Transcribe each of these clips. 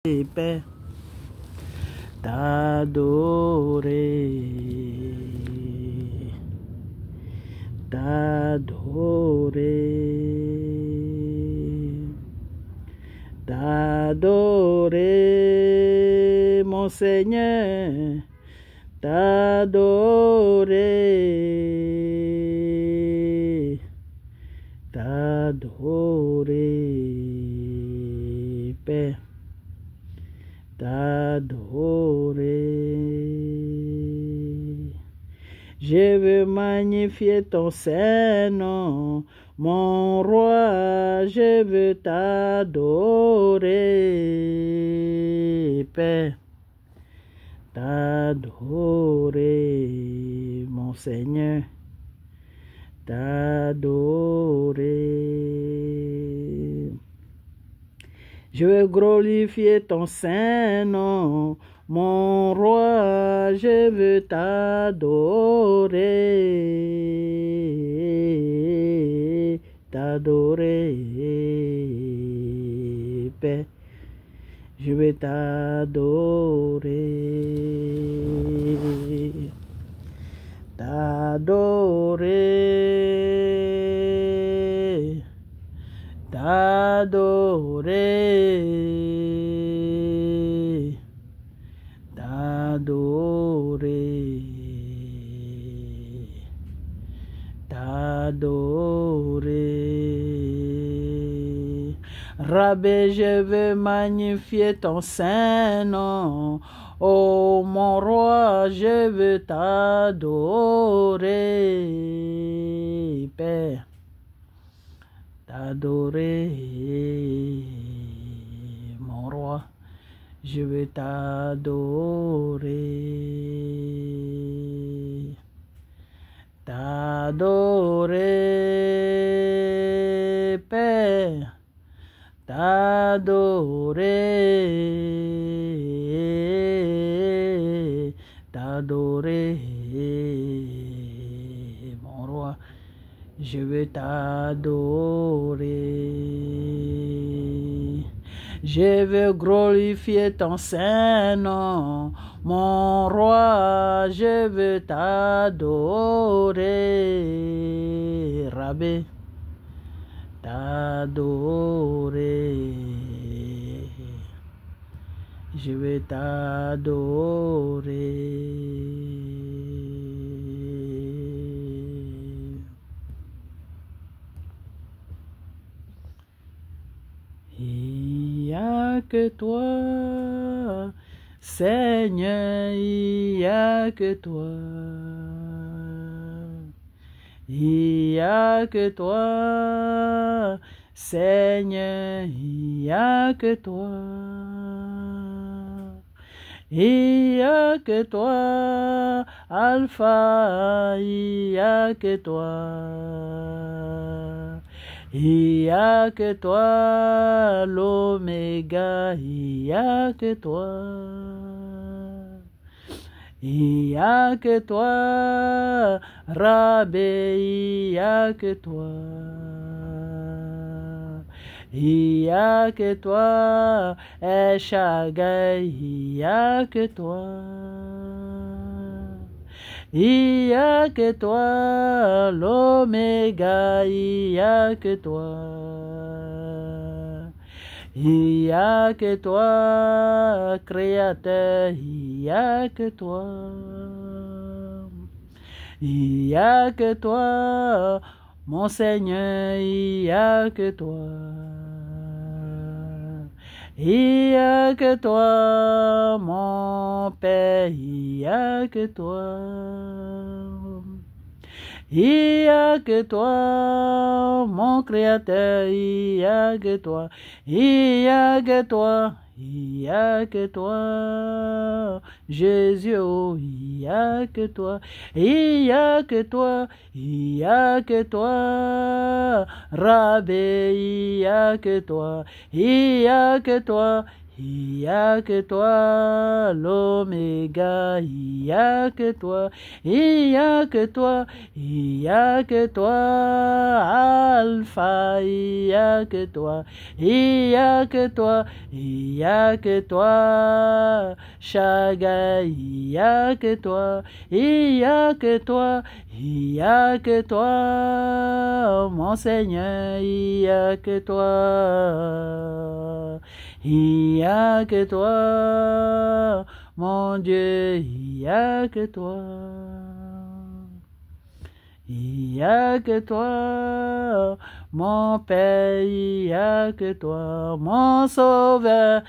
Père, t'adorer, t'adorer, t'adorer, mon Seigneur, t'adorer, t'adorer, Père. T'adorer. Je veux magnifier ton Saint-Nom, mon roi, je veux t'adorer, Père. T'adorer, mon Seigneur, t'adorer. Je veux glorifier ton Saint-Nom, mon roi, je veux t'adorer, t'adorer, Père. Je veux t'adorer, t'adorer, t'adorer, t'adorer, t'adorer. Rabbi, je veux magnifier ton Saint-Nom. Oh mon roi, je veux t'adorer, Père. T'adorer, mon roi, je veux t'adorer, t'adorer, Père, t'adorer, t'adorer, mon roi. Je veux t'adorer. Je veux glorifier ton Saint-Nom. Mon roi, je veux t'adorer. Rabbi, t'adorer. Je veux t'adorer. Il n'y a que toi, Seigneur, il n'y a que toi. Il n'y a que toi, Seigneur, il n'y a que toi. Il n'y a que toi, Alpha, il n'y a que toi. Il n'y a que toi, l'Oméga, il n'y a que toi. Il n'y a que toi, Rabbi, il n'y a que toi. Il n'y a que toi, Eshagai, il n'y a que toi. Il n'y a que toi, l'Oméga, il n'y a que toi. Il n'y a que toi, Créateur, il n'y a que toi. Il n'y a que toi, mon Seigneur, il n'y a que toi. Il n'y a que toi, mon Père, il n'y a que toi. Il n'y a que toi, mon Créateur, il n'y a que toi. Il n'y a que toi, il n'y a que toi. Jésus, oh, il n'y a que toi. Il n'y a que toi, il n'y a que toi. Rabbi, il n'y a que toi. Il n'y a que toi. il n'y a que toi, l'oméga, il n'y a que toi, il n'y a que toi, il n'y a que toi, alpha, il n'y a que toi, il n'y a que toi, il n'y a que toi, Shaga, il n'y a que toi, il n'y a que toi, il n'y a que toi, mon Seigneur, il n'y a que toi. Il n'y a que toi, mon Dieu, il n'y a que toi. Il n'y a que toi, mon Père, il n'y a que toi, mon Sauveur.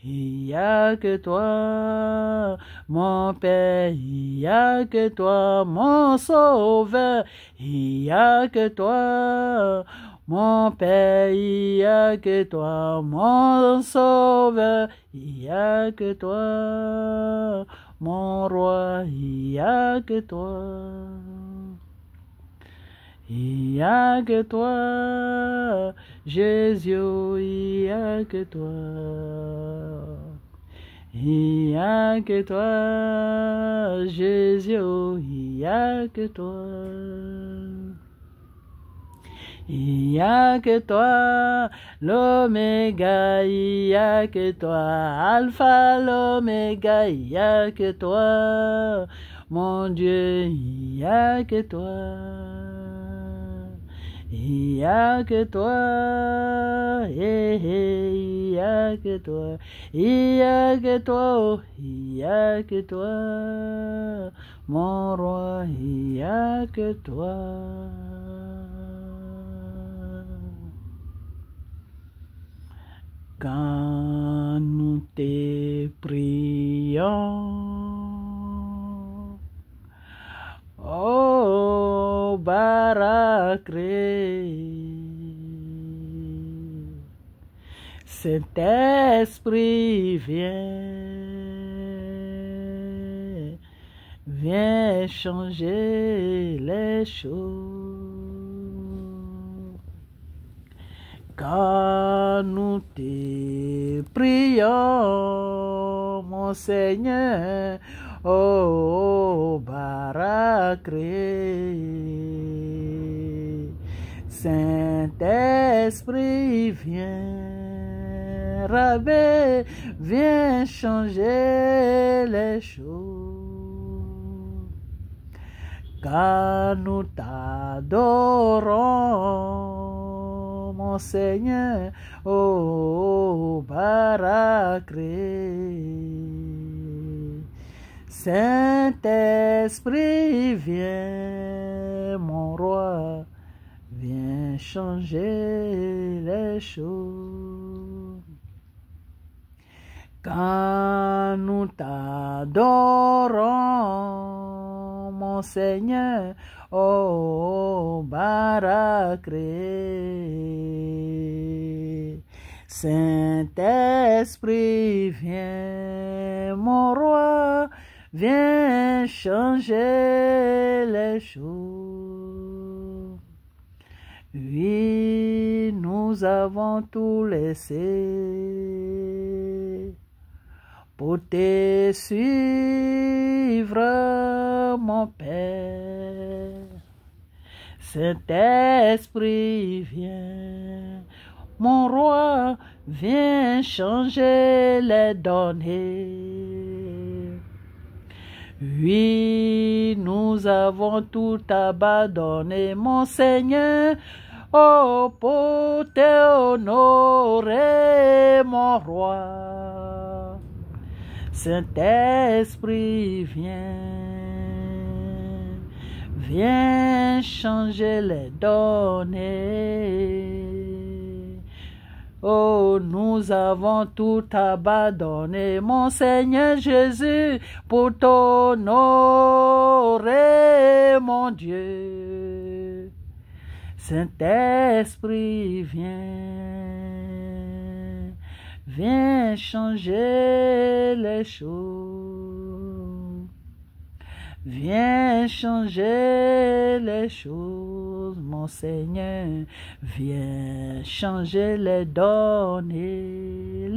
Il n'y a que toi, mon Père, il n'y a que toi, mon Sauveur. Il n'y a que toi, mon Père, il n'y a que toi, mon Sauveur. Il n'y a que toi, mon Roi, il n'y a que toi. Il n'y a que toi, Jésus, il n'y a que toi. Il n'y a que toi, Jésus, il n'y a que toi. Il n'y a que toi, l'oméga, il n'y a que toi, alpha, l'oméga, il n'y a que toi, mon Dieu, il n'y a que toi. Il n'y a que toi, il n'y a que toi, il n'y a que toi, il n'y a que toi, mon roi, il n'y a que toi. Quand nous te prions, oh Barakré, Saint-Esprit viens changer les choses. Quand nous te prions, mon Seigneur, oh Barakré, Saint-Esprit viens, Rabbi, viens changer les choses. Quand nous t'adorons, mon Seigneur, oh Barakré, Saint-Esprit viens, mon roi, viens changer les choses. Quand nous t'adorons, mon Seigneur, oh Barakré, Saint-Esprit viens, mon roi, viens changer les choses. Oui, nous avons tout laissé pour te suivre, mon Père. Saint-Esprit viens, mon roi, viens changer les données. Oui, nous avons tout abandonné, mon Seigneur, oh, pour te honorer, mon roi. Saint-Esprit viens changer les données. Oh, nous avons tout abandonné, mon Seigneur Jésus, pour t'honorer, mon Dieu. Saint-Esprit viens changer les choses. viens changer les choses, mon Seigneur, viens changer les données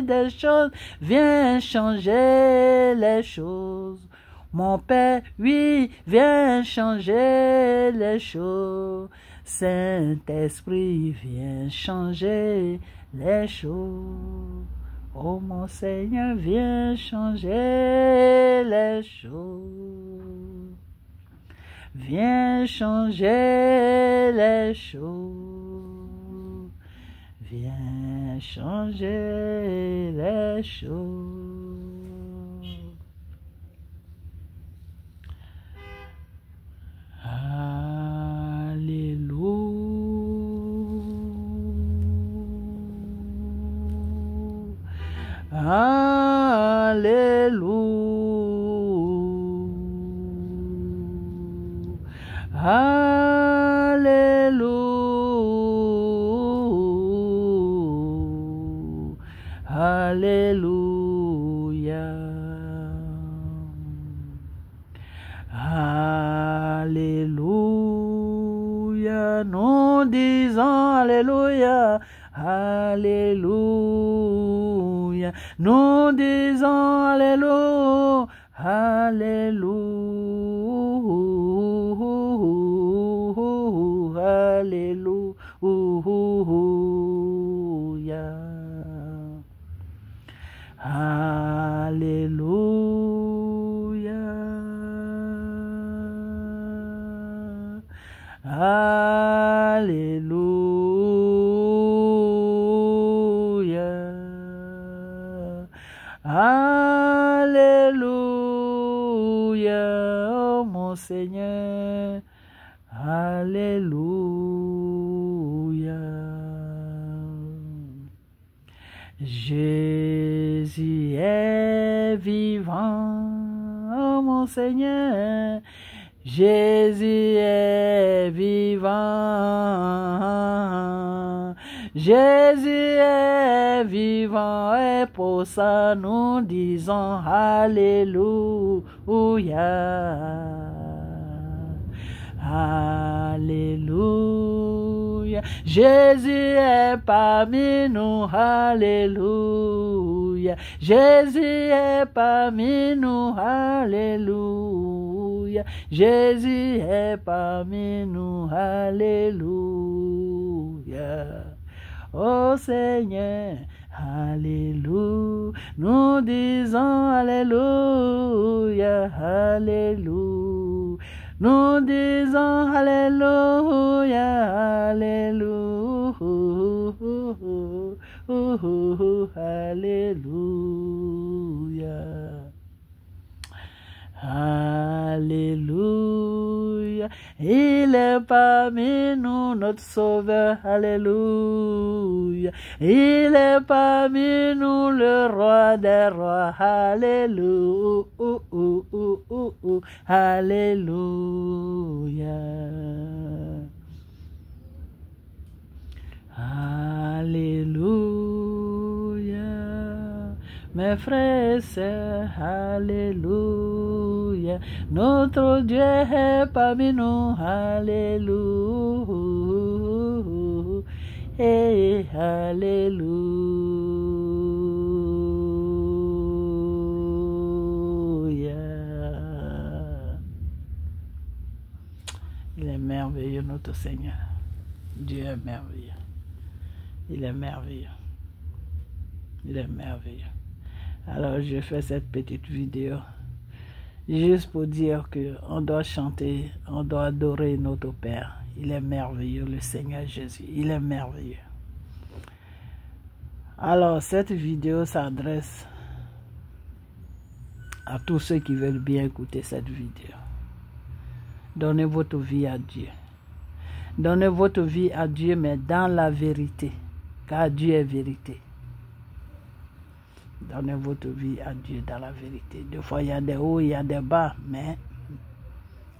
des choses, viens changer les choses. Mon Père, oui, viens changer les choses. Saint-Esprit, viens changer les choses. Oh mon Seigneur, viens changer les choses. Viens changer les choses. Viens changer les choses. Alléluia. Alléluia. Alléluia. Alléluia. Nous disons Alléluia. Alléluia. Nous disons Alléluia. Alléluia. Alléluia. Alléluia. Alléluia. Alléluia, oh mon Seigneur. Alléluia. Jésus est vivant, oh mon Seigneur. Jésus est vivant. Jésus est vivant et pour ça nous disons Alléluia. Alléluia. Jésus est parmi nous. Alléluia. Jésus est parmi nous. Alléluia. Jésus est parmi nous. Alléluia. Oh Seigneur, Alléluia. Nous disons Alléluia. Alléluia. Nous disons Alléluia, Alléluia, Alléluia, Alléluia. Il est parmi nous, notre Sauveur, Alléluia. Il est parmi nous, le Roi des rois, Alléluia, Alléluia. Alléluia. Mes frères et sœurs, Alléluia. Notre Dieu est parmi nous, Alléluia. Et Alléluia. Il est merveilleux, notre Seigneur. Dieu est merveilleux. Il est merveilleux. Il est merveilleux. Alors, je fais cette petite vidéo juste pour dire qu'on doit chanter, on doit adorer notre Père. Il est merveilleux, le Seigneur Jésus. Il est merveilleux. Alors, cette vidéo s'adresse à tous ceux qui veulent bien écouter cette vidéo. Donnez votre vie à Dieu. Donnez votre vie à Dieu, mais dans la vérité, car Dieu est vérité. Donnez votre vie à Dieu dans la vérité. Des fois, il y a des hauts, il y a des bas, mais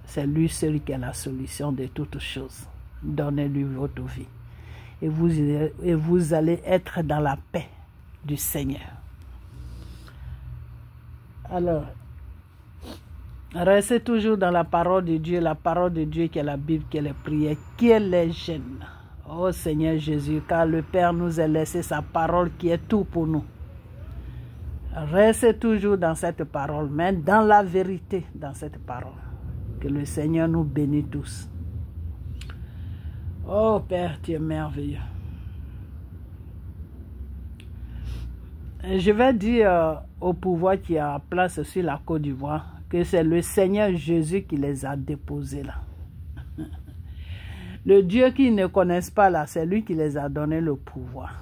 c'est lui seul qui a la solution de toutes choses. Donnez-lui votre vie. Et vous allez être dans la paix du Seigneur. Alors, Restez toujours dans la parole de Dieu qui est la Bible, qui est les prières, qui est les jeûnes. Oh Seigneur Jésus, car le Père nous a laissé sa parole qui est tout pour nous. Restez toujours dans cette parole, mais dans la vérité, dans cette parole. Que le Seigneur nous bénisse tous. Oh Père, tu es merveilleux. Je vais dire au pouvoir qui est en place sur la Côte d'Ivoire que c'est le Seigneur Jésus qui les a déposés là. Le Dieu qu'ils ne connaissent pas là, c'est lui qui les a donné le pouvoir.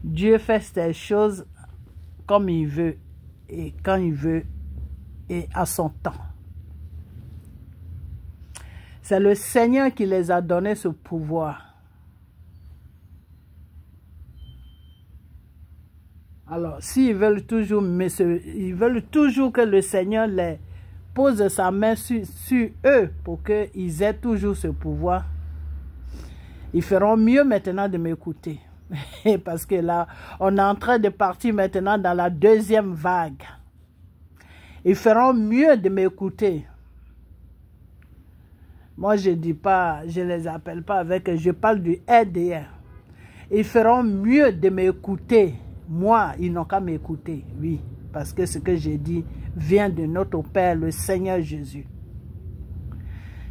Dieu fait ces choses comme il veut et quand il veut et à son temps. C'est le Seigneur qui les a donné ce pouvoir. Alors, s'ils veulent toujours, ils veulent toujours que le Seigneur les pose sa main sur eux pour qu'ils aient toujours ce pouvoir, ils feront mieux maintenant de m'écouter. Parce que là, on est en train de partir maintenant dans la deuxième vague. Ils feront mieux de m'écouter. Moi, je dis pas, je les appelle pas avec, je parle du RDR. Ils feront mieux de m'écouter. Moi, ils n'ont qu'à m'écouter, oui. Parce que ce que j'ai dit vient de notre Père, le Seigneur Jésus.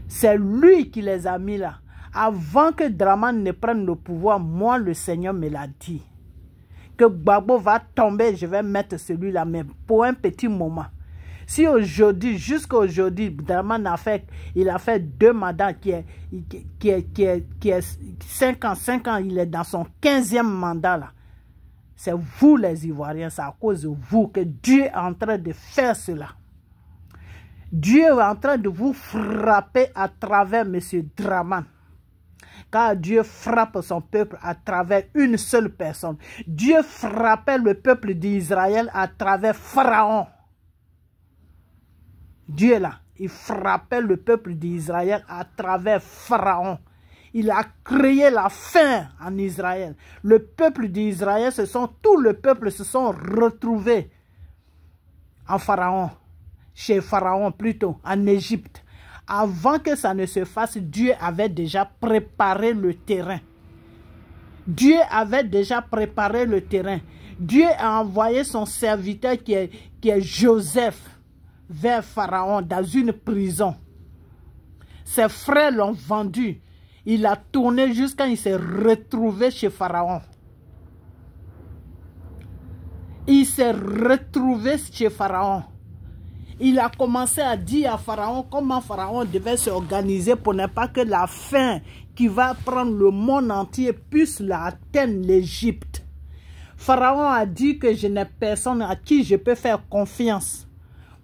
C'est lui qui les a mis là. Avant que Draman ne prenne le pouvoir, moi, le Seigneur me l'a dit. Que Gbagbo va tomber, je vais mettre celui-là, mais pour un petit moment. Si aujourd'hui, jusqu'à aujourd'hui, Draman a fait 2 mandats qui est 5 ans, il est dans son 15e mandat là. C'est vous les Ivoiriens, c'est à cause de vous que Dieu est en train de faire cela. Dieu est en train de vous frapper à travers M. Draman. Car Dieu frappe son peuple à travers une seule personne. Dieu frappait le peuple d'Israël à travers Pharaon. Dieu là, il frappait le peuple d'Israël à travers Pharaon. Il a créé la faim en Israël. Le peuple d'Israël, tout le peuple se sont retrouvés en Pharaon, chez Pharaon plutôt, en Égypte. Avant que ça ne se fasse, Dieu avait déjà préparé le terrain. Dieu avait déjà préparé le terrain. Dieu a envoyé son serviteur qui est Joseph vers Pharaon dans une prison. Ses frères l'ont vendu. Il a tourné jusqu'à il s'est retrouvé chez Pharaon. Il s'est retrouvé chez Pharaon. Il a commencé à dire à Pharaon comment Pharaon devait s'organiser pour ne pas que la faim qui va prendre le monde entier puisse atteindre l'Égypte. Pharaon a dit que je n'ai personne à qui je peux faire confiance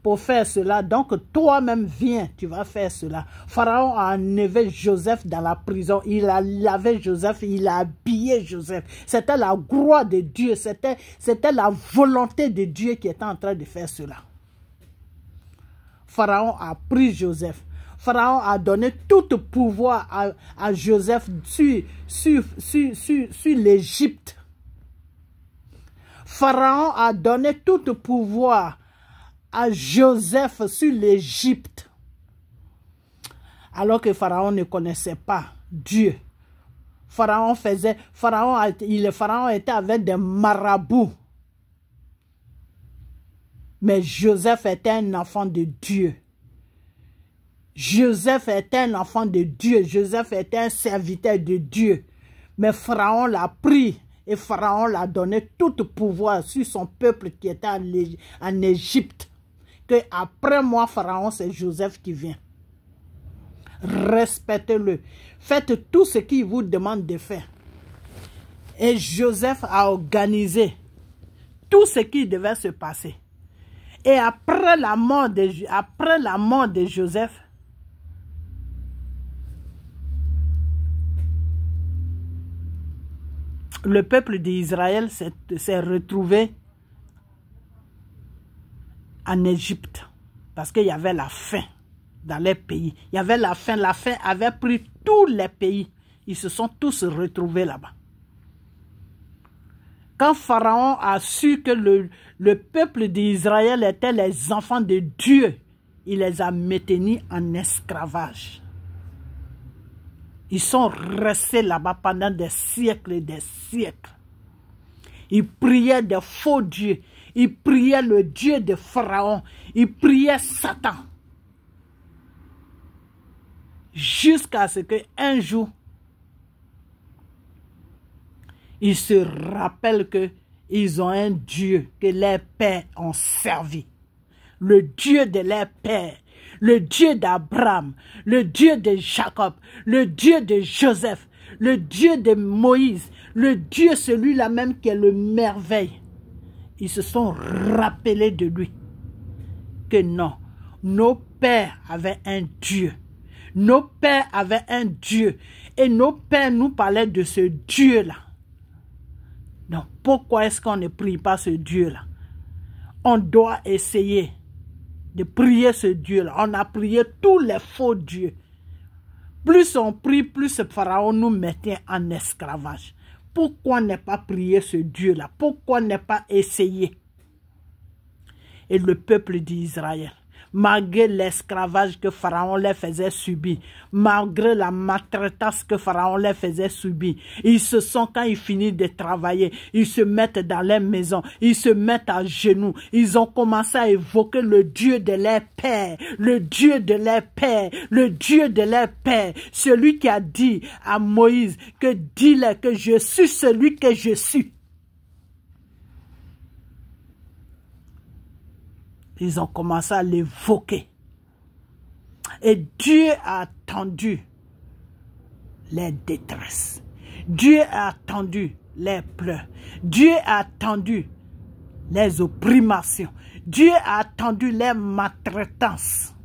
pour faire cela. Donc toi-même viens, tu vas faire cela. Pharaon a enlevé Joseph dans la prison. Il a lavé Joseph, il a habillé Joseph. C'était la gloire de Dieu, c'était la volonté de Dieu qui était en train de faire cela. Pharaon a pris Joseph. Pharaon a donné tout le pouvoir à Joseph sur l'Égypte. Pharaon a donné tout le pouvoir à Joseph sur l'Égypte. Alors que Pharaon ne connaissait pas Dieu. Pharaon était avec des marabouts. Mais Joseph était un enfant de Dieu. Joseph était un enfant de Dieu. Joseph était un serviteur de Dieu. Mais Pharaon l'a pris et Pharaon l'a donné tout le pouvoir sur son peuple qui était en Égypte. Que après moi, Pharaon, c'est Joseph qui vient. Respectez-le. Faites tout ce qu'il vous demande de faire. Et Joseph a organisé tout ce qui devait se passer. Et après la mort de Joseph, le peuple d'Israël s'est retrouvé en Égypte. Parce qu'il y avait la faim dans les pays. Il y avait la faim avait pris tous les pays. Ils se sont tous retrouvés là-bas. Quand Pharaon a su que le peuple d'Israël était les enfants de Dieu, il les a maintenus en esclavage. Ils sont restés là-bas pendant des siècles et des siècles. Ils priaient des faux dieux. Ils priaient le Dieu de Pharaon. Ils priaient Satan. Jusqu'à ce qu'un jour, ils se rappellent qu'ils ont un Dieu que leurs pères ont servi. Le Dieu de leurs pères. Le Dieu d'Abraham, le Dieu de Jacob, le Dieu de Joseph, le Dieu de Moïse, le Dieu celui-là même qui est le merveille. Ils se sont rappelés de lui. Que non, nos pères avaient un Dieu. Nos pères avaient un Dieu. Et nos pères nous parlaient de ce Dieu-là. Donc pourquoi est-ce qu'on ne prie pas ce Dieu-là? On doit essayer de prier ce Dieu-là. On a prié tous les faux dieux. Plus on prie, plus ce Pharaon nous mettait en esclavage. Pourquoi ne pas prier ce Dieu-là? Pourquoi ne pas essayer? Et le peuple d'Israël, malgré l'esclavage que Pharaon les faisait subir, malgré la maltraitance que Pharaon les faisait subir, ils se sont, quand ils finissent de travailler, ils se mettent dans leur maison, ils se mettent à genoux, ils ont commencé à évoquer le Dieu de leur père, le Dieu de leur père, le Dieu de leur père, celui qui a dit à Moïse que dis-leur que je suis celui que je suis. Ils ont commencé à l'évoquer. Et Dieu a attendu les détresses. Dieu a attendu les pleurs. Dieu a attendu les opprimations. Dieu a attendu les maltraitances.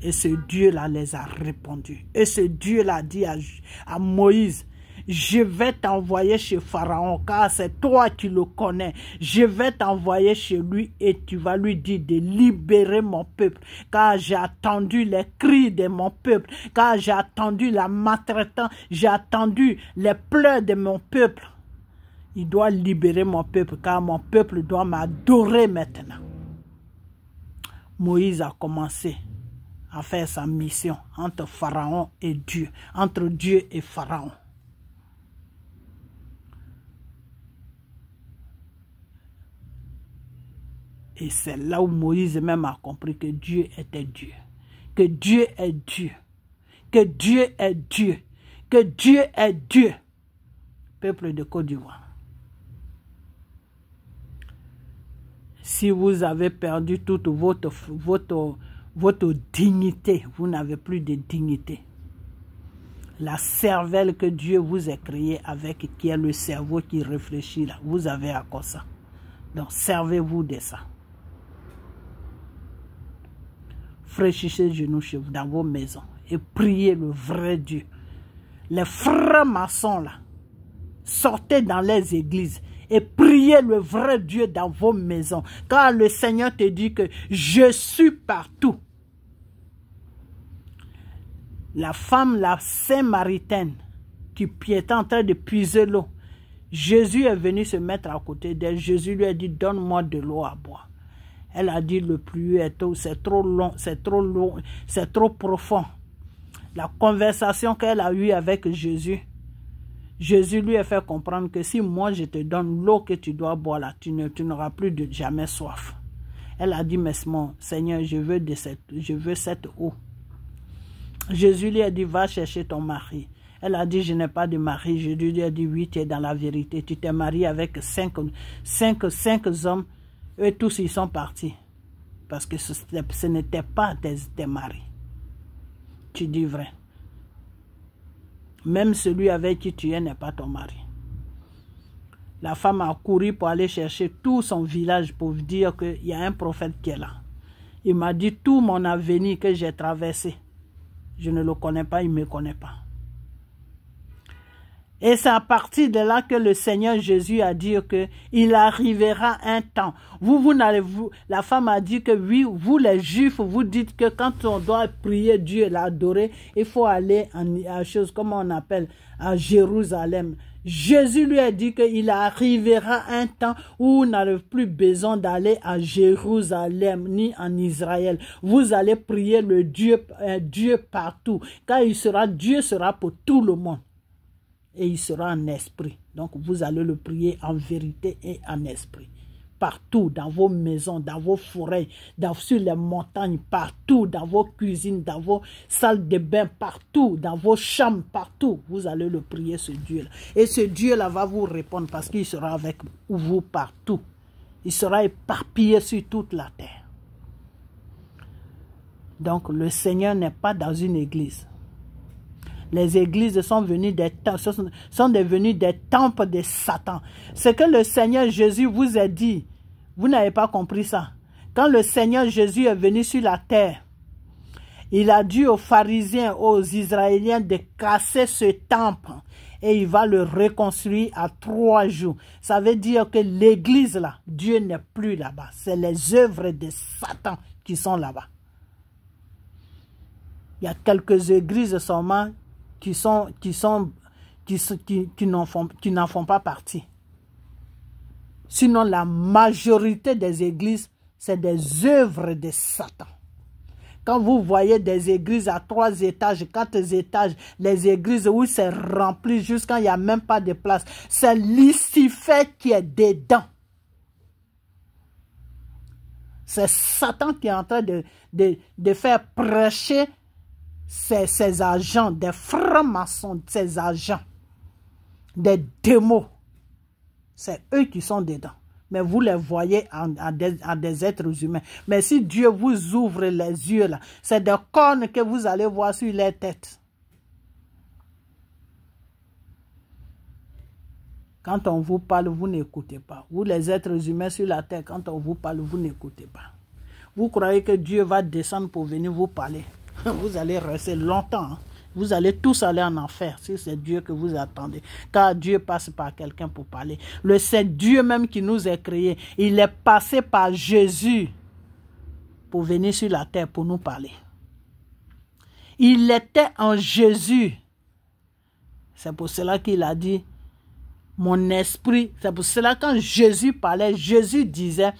Et ce Dieu-là les a répondus. Et ce Dieu-là dit à Moïse, je vais t'envoyer chez Pharaon, car c'est toi qui le connais. Je vais t'envoyer chez lui et tu vas lui dire de libérer mon peuple, car j'ai attendu les cris de mon peuple, car j'ai attendu la maltraitance, j'ai attendu les pleurs de mon peuple. Il doit libérer mon peuple, car mon peuple doit m'adorer maintenant. Moïse a commencé à faire sa mission entre Pharaon et Dieu, entre Dieu et Pharaon. Et c'est là où Moïse même a compris que Dieu était Dieu. Que Dieu est Dieu. Que Dieu est Dieu. Que Dieu est Dieu. Peuple de Côte d'Ivoire. Si vous avez perdu toute votre dignité, vous n'avez plus de dignité. La cervelle que Dieu vous a créée avec, qui est le cerveau qui réfléchit là, vous avez encore ça. Donc servez-vous de ça. Fraîchissez les genoux chez vous, dans vos maisons, et priez le vrai Dieu. Les frères maçons là, sortez dans les églises et priez le vrai Dieu dans vos maisons. Car le Seigneur te dit que je suis partout. La femme, la Samaritaine, qui était en train de puiser l'eau, Jésus est venu se mettre à côté d'elle. Jésus lui a dit, donne-moi de l'eau à boire. Elle a dit, le pluie est tôt, c'est trop long, c'est trop profond. La conversation qu'elle a eue avec Jésus, Jésus lui a fait comprendre que si moi je te donne l'eau que tu dois boire là, tu n'auras plus de jamais soif. Elle a dit, mais mon Seigneur, je veux cette eau. Jésus lui a dit, va chercher ton mari. Elle a dit, je n'ai pas de mari. Jésus lui a dit, oui, tu es dans la vérité. Tu t'es marié avec cinq hommes. Eux tous, ils sont partis. Parce que ce n'était pas tes maris. Tu dis vrai. Même celui avec qui tu es n'est pas ton mari. La femme a couru pour aller chercher tout son village pour dire qu'il y a un prophète qui est là. Il m'a dit tout mon avenir que j'ai traversé. Je ne le connais pas, il ne me connaît pas. Et c'est à partir de là que le Seigneur Jésus a dit qu'il arrivera un temps. La femme a dit que oui, vous les Juifs, vous dites que quand on doit prier Dieu et l'adorer, il faut aller à chose, comment on appelle, à Jérusalem. Jésus lui a dit qu'il arrivera un temps où vous n'avez plus besoin d'aller à Jérusalem ni en Israël. Vous allez prier le Dieu partout. Car Dieu sera pour tout le monde. Et il sera en esprit. Donc vous allez le prier en vérité et en esprit. Partout, dans vos maisons, dans vos forêts, sur les montagnes, partout, dans vos cuisines, dans vos salles de bain, partout, dans vos chambres, partout, vous allez le prier, ce Dieu-là. Et ce Dieu-là va vous répondre parce qu'il sera avec vous partout. Il sera éparpillé sur toute la terre. Donc, le Seigneur n'est pas dans une église. Les églises sont devenues des temples de Satan. Ce que le Seigneur Jésus vous a dit, vous n'avez pas compris ça. Quand le Seigneur Jésus est venu sur la terre, il a dit aux pharisiens, aux Israéliens de casser ce temple et il va le reconstruire à 3 jours. Ça veut dire que l'église là, Dieu n'est plus là-bas. C'est les œuvres de Satan qui sont là-bas. Il y a quelques églises seulement qui n'en font pas partie. Sinon, la majorité des églises, c'est des œuvres de Satan. Quand vous voyez des églises à 3 étages, 4 étages, les églises où c'est rempli jusqu'à il n'y a même pas de place, c'est Lucifer qui est dedans. C'est Satan qui est en train de faire prêcher ces agents, des francs-maçons, ces agents, des démons. C'est eux qui sont dedans. Mais vous les voyez en des êtres humains. Mais si Dieu vous ouvre les yeux là, c'est des cornes que vous allez voir sur les têtes. Quand on vous parle, vous n'écoutez pas. Vous les êtres humains sur la terre, quand on vous parle, vous n'écoutez pas. Vous croyez que Dieu va descendre pour venir vous parler. Vous allez rester longtemps. Hein. Vous allez tous aller en enfer si c'est Dieu que vous attendez. Car Dieu passe par quelqu'un pour parler. C'est Dieu même qui nous a créés. Il est passé par Jésus pour venir sur la terre pour nous parler. Il était en Jésus. C'est pour cela qu'il a dit, mon esprit. C'est pour cela quand Jésus parlait, Jésus disait,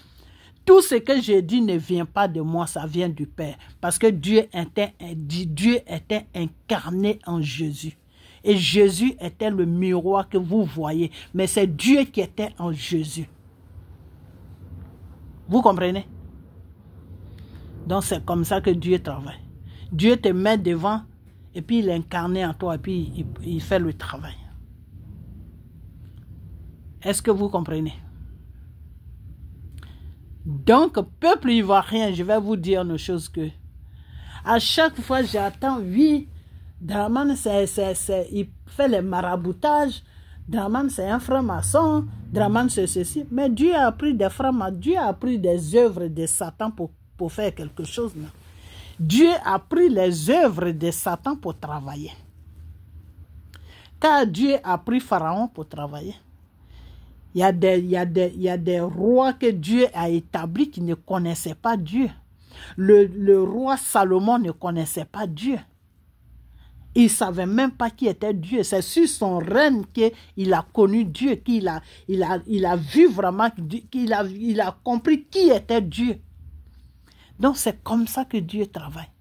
tout ce que j'ai dit ne vient pas de moi, ça vient du Père. Parce que Dieu était incarné en Jésus. Et Jésus était le miroir que vous voyez. Mais c'est Dieu qui était en Jésus. Vous comprenez? Donc c'est comme ça que Dieu travaille. Dieu te met devant et puis il est incarné en toi et puis il fait le travail. Est-ce que vous comprenez? Donc, peuple ivoirien, je vais vous dire une chose que à chaque fois j'attends, oui, Draman il fait les maraboutages, Draman c'est un franc-maçon, Draman c'est ceci, mais Dieu a pris des francs-maçons, Dieu a pris des œuvres de Satan pour faire quelque chose. Là. Dieu a pris les œuvres de Satan pour travailler. Car Dieu a pris Pharaon pour travailler. Il y a des rois que Dieu a établis qui ne connaissaient pas Dieu. Le roi Salomon ne connaissait pas Dieu. Il ne savait même pas qui était Dieu. C'est sur son règne qu'il a connu Dieu, qu'il a vu vraiment, qu'il a compris qui était Dieu. Donc c'est comme ça que Dieu travaille.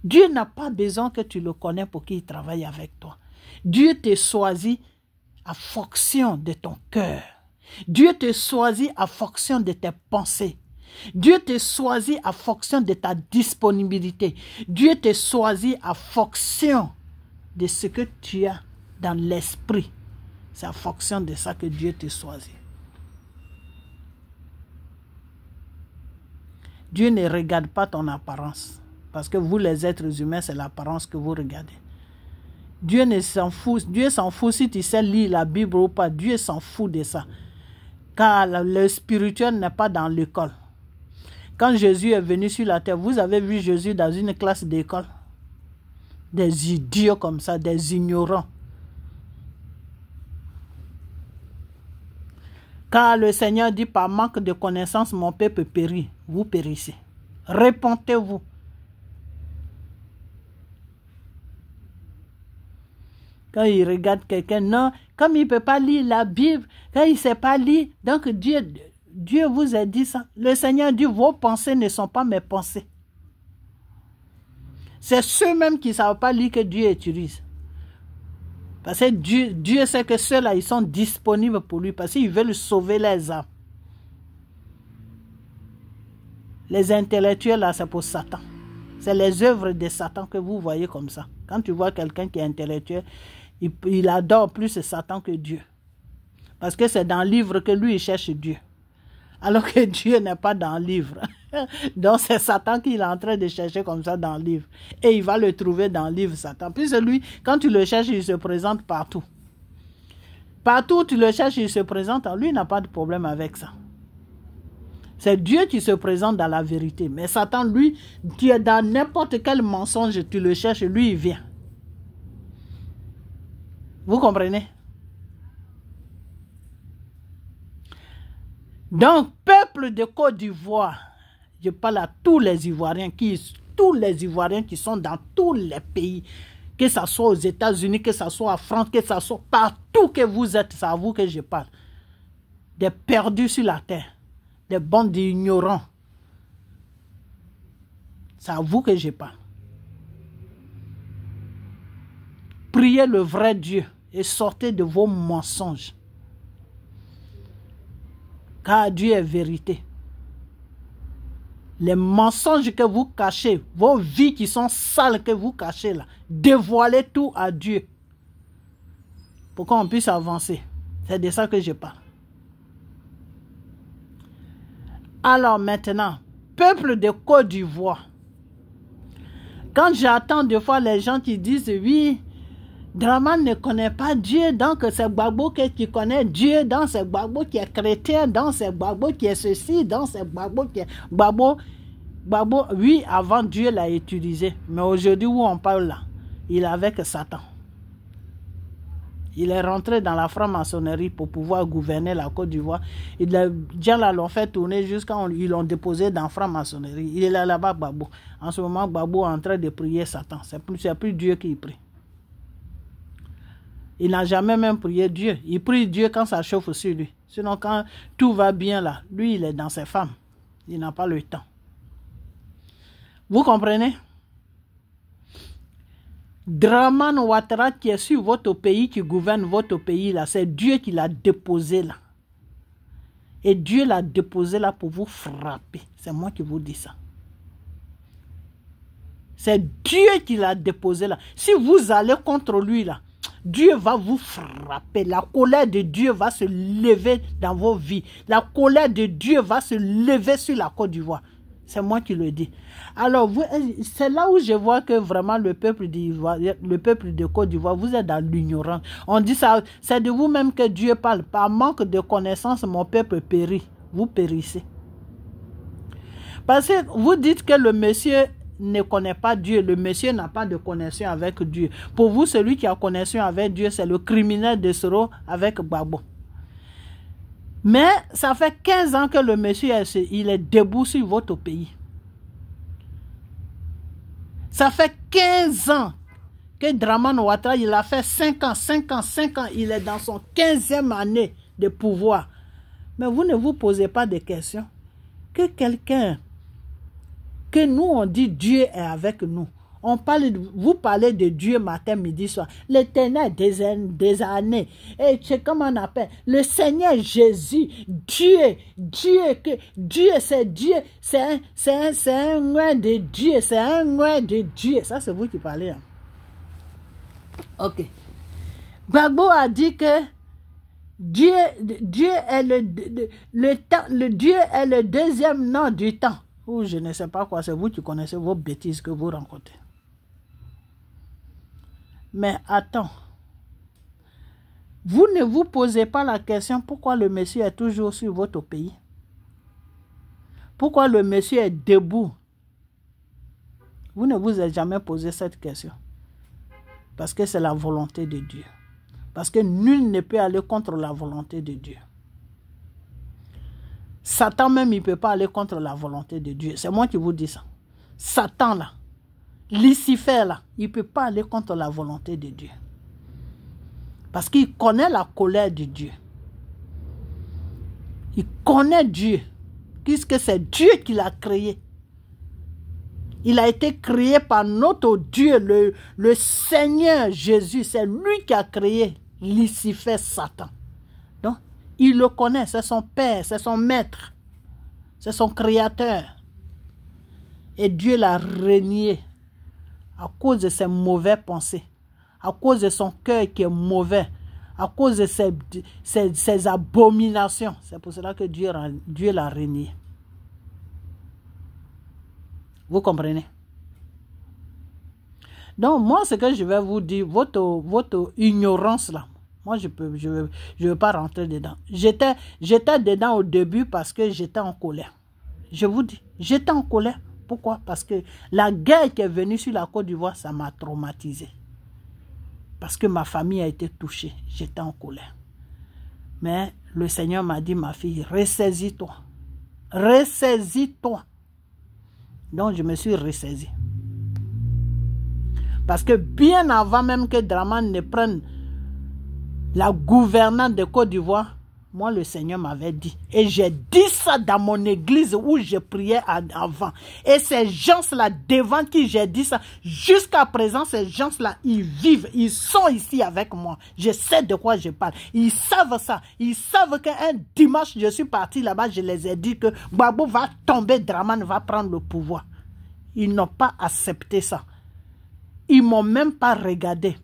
Dieu n'a pas besoin que tu le connais pour qu'il travaille avec toi. Dieu te choisit à fonction de ton cœur. Dieu te choisit à fonction de tes pensées. Dieu te choisit à fonction de ta disponibilité. Dieu te choisit à fonction de ce que tu as dans l'esprit. C'est à fonction de ça que Dieu te choisit. Dieu ne regarde pas ton apparence. Parce que vous, les êtres humains, c'est l'apparence que vous regardez. Dieu ne s'en fout. Dieu s'en fout si tu sais lire la Bible ou pas. Dieu s'en fout de ça. Car le spirituel n'est pas dans l'école. Quand Jésus est venu sur la terre, vous avez vu Jésus dans une classe d'école. Des idiots comme ça, des ignorants. Car le Seigneur dit, par manque de connaissance, mon peuple périt. Vous périssez. Répentez-vous. Quand il regarde quelqu'un, non, comme il ne peut pas lire la Bible, quand il ne sait pas lire, donc Dieu vous a dit ça. Le Seigneur dit, vos pensées ne sont pas mes pensées. C'est ceux-mêmes qui ne savent pas lire que Dieu utilise. Parce que Dieu sait que ceux-là, ils sont disponibles pour lui, parce qu'ils veulent sauver les âmes. Les intellectuels, là, c'est pour Satan. C'est les œuvres de Satan que vous voyez comme ça. Quand tu vois quelqu'un qui est intellectuel, il adore plus Satan que Dieu. Parce que c'est dans le livre que lui, il cherche Dieu. Alors que Dieu n'est pas dans le livre. Donc c'est Satan qu'il est en train de chercher comme ça dans le livre. Et il va le trouver dans le livre, Satan. Puis lui, quand tu le cherches, il se présente partout. Partout où tu le cherches, il se présente. Lui, il n'a pas de problème avec ça. C'est Dieu qui se présente dans la vérité. Mais Satan, lui, tu es dans n'importe quel mensonge, tu le cherches, lui, il vient. Vous comprenez? Donc, peuple de Côte d'Ivoire, je parle à tous les Ivoiriens qui sont dans tous les pays, que ce soit aux États-Unis, que ce soit en France, que ce soit partout que vous êtes, c'est à vous que je parle. Des perdus sur la terre. Des bandes d'ignorants. C'est à vous que je parle. Priez le vrai Dieu et sortez de vos mensonges. Car Dieu est vérité. Les mensonges que vous cachez, vos vies qui sont sales que vous cachez là, dévoilez tout à Dieu. Pour qu'on puisse avancer. C'est de ça que je parle. Alors maintenant, peuple de Côte d'Ivoire, quand j'entends des fois les gens qui disent, oui, Draman ne connaît pas Dieu, donc c'est Gbagbo qui connaît Dieu, donc c'est Gbagbo qui est chrétien, donc c'est Gbagbo qui est ceci, donc c'est Gbagbo qui est... Gbagbo, oui, avant Dieu l'a utilisé, mais aujourd'hui où on parle là, il est avec Satan. Il est rentré dans la franc-maçonnerie pour pouvoir gouverner la Côte d'Ivoire. Les gens l'ont fait tourner jusqu'à ils l'ont déposé dans la franc-maçonnerie. Il est là-bas, Gbagbo. En ce moment, Gbagbo est en train de prier Satan. C'est plus Dieu qui prie. Il n'a jamais même prié Dieu. Il prie Dieu quand ça chauffe sur lui. Sinon, quand tout va bien là, lui, il est dans ses femmes. Il n'a pas le temps. Vous comprenez? Draman Ouattara qui est sur votre pays, qui gouverne votre pays là, c'est Dieu qui l'a déposé là. Et Dieu l'a déposé là pour vous frapper. C'est moi qui vous dis ça. C'est Dieu qui l'a déposé là. Si vous allez contre lui là, Dieu va vous frapper. La colère de Dieu va se lever dans vos vies. La colère de Dieu va se lever sur la Côte d'Ivoire. C'est moi qui le dis. Alors, c'est là où je vois que vraiment le peuple de Côte d'Ivoire, vous êtes dans l'ignorance. On dit ça, c'est de vous-même que Dieu parle. Par manque de connaissance, mon peuple périt. Vous périssez. Parce que vous dites que le monsieur ne connaît pas Dieu. Le monsieur n'a pas de connexion avec Dieu. Pour vous, celui qui a connexion avec Dieu, c'est le criminel de Soro avec Gbagbo. Mais ça fait 15 ans que le monsieur il est debout sur votre pays. Ça fait 15 ans que Draman Ouattara, il a fait 5 ans, il est dans son 15e année de pouvoir. Mais vous ne vous posez pas de questions. Que quelqu'un, que nous on dit Dieu est avec nous. Vous parlez de Dieu matin, midi, soir. L'Éternel des années. Et c'est comme on appelle. Le Seigneur Jésus. Dieu, c'est Dieu. C'est un nom de Dieu. C'est un nom de Dieu. Ça, c'est vous qui parlez. Hein? Ok. Gbagbo a dit que Dieu est Dieu est le deuxième nom du temps. Ou je ne sais pas quoi. C'est vous qui connaissez vos bêtises que vous rencontrez. Mais attends, vous ne vous posez pas la question pourquoi le monsieur est toujours sur votre pays. Pourquoi le monsieur est debout. Vous ne vous êtes jamais posé cette question. Parce que c'est la volonté de Dieu. Parce que nul ne peut aller contre la volonté de Dieu. Satan même, il ne peut pas aller contre la volonté de Dieu. C'est moi qui vous dis ça. Satan là. Lucifer là, il ne peut pas aller contre la volonté de Dieu. Parce qu'il connaît la colère de Dieu. Il connaît Dieu. Puisque c'est Dieu qui l'a créé. Il a été créé par notre Dieu, le Seigneur Jésus. C'est lui qui a créé Lucifer, Satan. Donc, il le connaît. C'est son père, c'est son maître. C'est son créateur. Et Dieu l'a renié à cause de ses mauvaises pensées. À cause de son cœur qui est mauvais. À cause de ses abominations. C'est pour cela que Dieu l'a renié. Vous comprenez? Donc, moi, ce que je vais vous dire, votre ignorance là, moi, je veux pas rentrer dedans. J'étais dedans au début parce que j'étais en colère. Je vous dis, j'étais en colère. Pourquoi? Parce que la guerre qui est venue sur la Côte d'Ivoire, ça m'a traumatisé. Parce que ma famille a été touchée. J'étais en colère. Mais le Seigneur m'a dit, ma fille, ressaisis-toi. Ressaisis-toi. Donc, je me suis ressaisie. Parce que bien avant même que Dramane ne prenne la gouvernante de Côte d'Ivoire, moi, le Seigneur m'avait dit. Et j'ai dit ça dans mon église où je priais avant. Et ces gens-là, devant qui j'ai dit ça, jusqu'à présent, ces gens-là, ils vivent. Ils sont ici avec moi. Je sais de quoi je parle. Ils savent ça. Ils savent qu'un dimanche, je suis parti là-bas, je les ai dit que Gbagbo va tomber, Dramane va prendre le pouvoir. Ils n'ont pas accepté ça. Ils ne m'ont même pas regardé.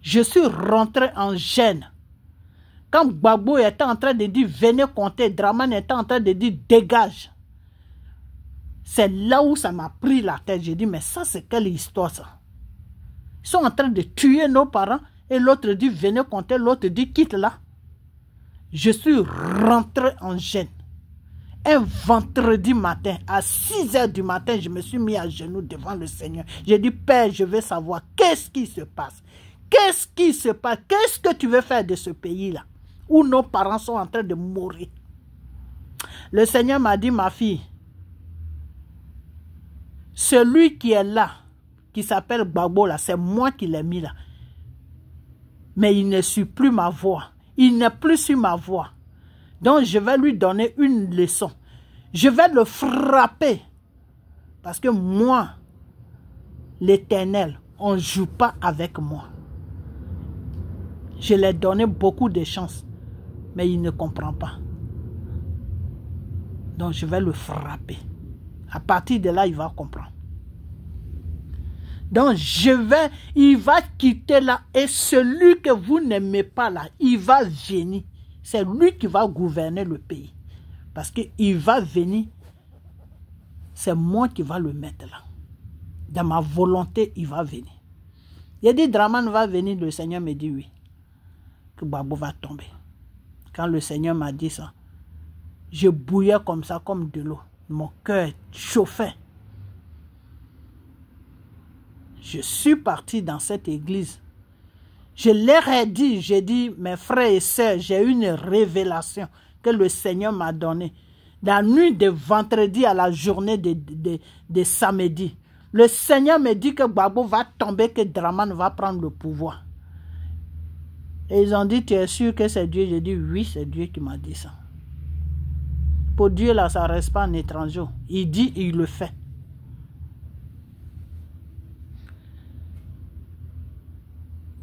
Je suis rentré en gêne. Quand Gbagbo était en train de dire venez compter, Dramane était en train de dire dégage. C'est là où ça m'a pris la tête. J'ai dit mais ça c'est quelle histoire ça? Ils sont en train de tuer nos parents et l'autre dit venez compter, l'autre dit quitte là. Je suis rentré en gêne. Un vendredi matin, à 6 h du matin, je me suis mis à genoux devant le Seigneur. J'ai dit Père, je veux savoir qu'est-ce qui se passe. Qu'est-ce qui se passe? Qu'est-ce que tu veux faire de ce pays-là où nos parents sont en train de mourir? Le Seigneur m'a dit, ma fille, celui qui est là, qui s'appelle Gbagbo, là, c'est moi qui l'ai mis là. Mais il ne suit plus ma voix. Il n'est plus sur ma voix. Donc, je vais lui donner une leçon. Je vais le frapper. Parce que moi, l'Éternel, on ne joue pas avec moi. Je lui ai donné beaucoup de chances, mais il ne comprend pas. Donc je vais le frapper. À partir de là, il va comprendre. Donc il va quitter là, et celui que vous n'aimez pas là, il va venir. C'est lui qui va gouverner le pays. Parce qu'il va venir, c'est moi qui va le mettre là. Dans ma volonté, il va venir. Il a dit, Dramane va venir, le Seigneur me dit oui. Que Gbagbo va tomber. Quand le Seigneur m'a dit ça, je bouillais comme ça, comme de l'eau. Mon cœur chauffait. Je suis parti dans cette église. Je leur ai dit, j'ai dit, mes frères et sœurs, j'ai eu une révélation que le Seigneur m'a donnée. La nuit de vendredi à la journée de samedi. Le Seigneur me dit que Gbagbo va tomber, que Dramane va prendre le pouvoir. Et ils ont dit, tu es sûr que c'est Dieu? J'ai dit, oui, c'est Dieu qui m'a dit ça. Pour Dieu, là, ça ne reste pas un étranger. Il dit, il le fait.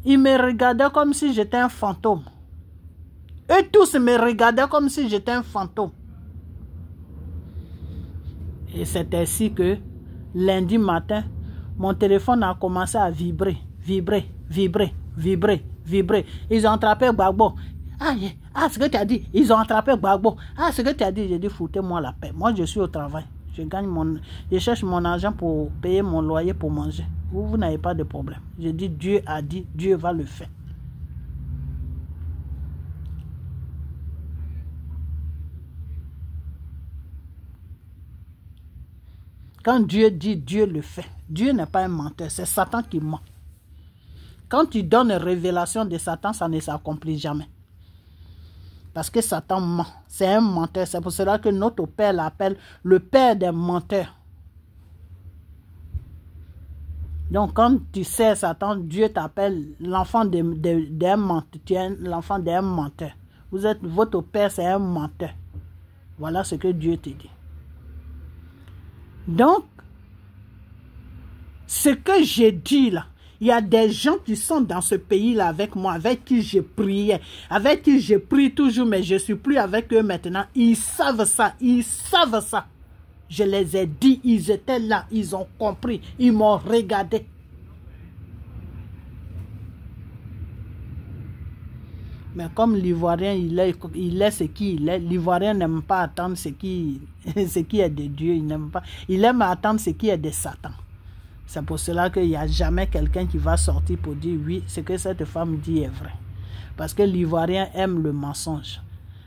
Ils me regardaient comme si j'étais un fantôme. Eux tous me regardaient comme si j'étais un fantôme. Et c'est ainsi que, lundi matin, mon téléphone a commencé à vibrer, vibrer, vibrer, vibrer, vibrer. Ils ont attrapé Gbagbo. Ah, ce que tu as dit. Ils ont attrapé Gbagbo. Ah, ce que tu as dit. J'ai dit, foutez-moi la paix. Moi, je suis au travail. Je cherche mon argent pour payer mon loyer, pour manger. Vous n'avez pas de problème. J'ai dit, Dieu a dit, Dieu va le faire. Quand Dieu dit, Dieu le fait. Dieu n'est pas un menteur, c'est Satan qui ment. Quand tu donnes une révélation de Satan, ça ne s'accomplit jamais. Parce que Satan ment. C'est un menteur. C'est pour cela que notre Père l'appelle le Père des menteurs. Donc, quand tu sais Satan, Dieu t'appelle l'enfant d'un menteur. Tu es l'enfant d'un menteur. Votre père, c'est un menteur. Voilà ce que Dieu te dit. Donc, ce que j'ai dit là, il y a des gens qui sont dans ce pays-là avec moi, avec qui je priais, avec qui je prie toujours, mais je ne suis plus avec eux maintenant. Ils savent ça, ils savent ça. Je les ai dit, ils étaient là, ils ont compris, ils m'ont regardé. Mais comme l'Ivoirien, il est ce qu'il est, l'Ivoirien n'aime pas attendre ce qui est de Dieu, il n'aime pas. Il aime attendre ce qui est de Satan. C'est pour cela qu'il n'y a jamais quelqu'un qui va sortir pour dire oui, ce que cette femme dit est vrai. Parce que l'Ivoirien aime le mensonge.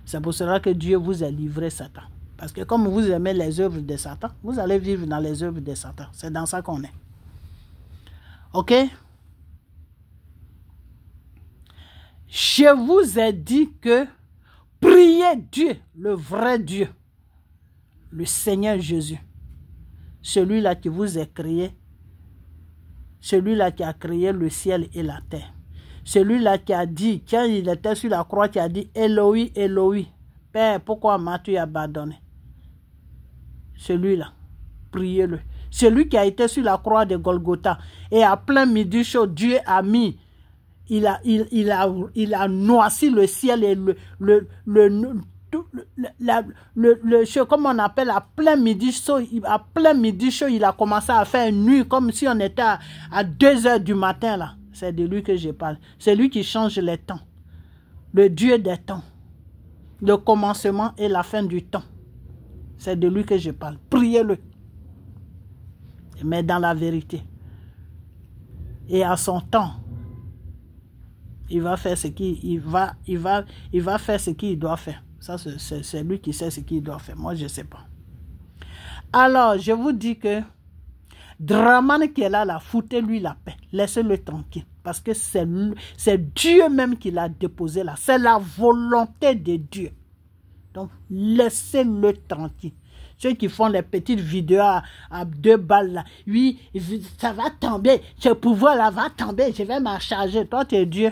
C'est pour cela que Dieu vous a livré Satan. Parce que comme vous aimez les œuvres de Satan, vous allez vivre dans les œuvres de Satan. C'est dans ça qu'on est. Ok? Je vous ai dit que priez Dieu, le vrai Dieu, le Seigneur Jésus, celui-là qui vous a créé, celui-là qui a créé le ciel et la terre, celui-là qui a dit, quand il était sur la croix, qui a dit, Eloi, Eloi, Père, pourquoi m'as-tu abandonné? Celui-là, priez-le. Celui qui a été sur la croix de Golgotha et à plein midi chaud, Dieu a mis, il a noirci le ciel et comme on appelle à plein midi chaud, il a commencé à faire nuit comme si on était à 2 heures du matin là. C'est de lui que je parle. C'est lui qui change les temps. Le Dieu des temps. Le commencement et la fin du temps. C'est de lui que je parle. Priez-le. Mais dans la vérité. Et à son temps, il va faire ce qu'il faire ce qu'il doit faire. Ça, c'est lui qui sait ce qu'il doit faire. Moi, je ne sais pas. Alors, je vous dis que Dramane qui est là, foutez-lui la paix. Laissez-le tranquille. Parce que c'est Dieu même qui l'a déposé là. C'est la volonté de Dieu. Donc, laissez-le tranquille. Ceux qui font les petites vidéos à 2 balles là. Oui, ça va tomber. Ce pouvoir là va tomber. Je vais m'en charger. Toi, tu es Dieu.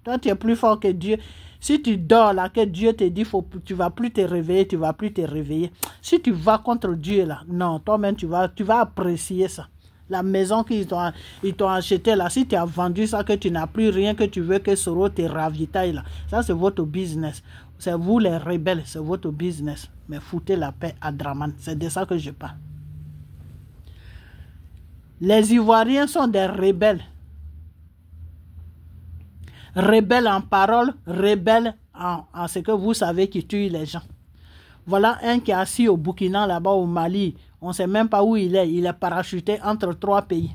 Toi, tu es plus fort que Dieu. Si tu dors là, que Dieu te dit, tu ne vas plus te réveiller, tu ne vas plus te réveiller. Si tu vas contre Dieu là, non, toi-même, tu vas apprécier ça. La maison qu'ils t'ont achetée là, si tu as vendu ça, que tu n'as plus rien, que tu veux que Soro te ravitaille là, ça c'est votre business. C'est vous les rebelles, c'est votre business. Mais foutez la paix à Dramane, c'est de ça que je parle. Les Ivoiriens sont des rebelles. Rebelle en parole, rebelle en ce que vous savez qui tue les gens. Voilà un qui est assis au Burkina, là-bas au Mali. On ne sait même pas où il est. Il est parachuté entre 3 pays.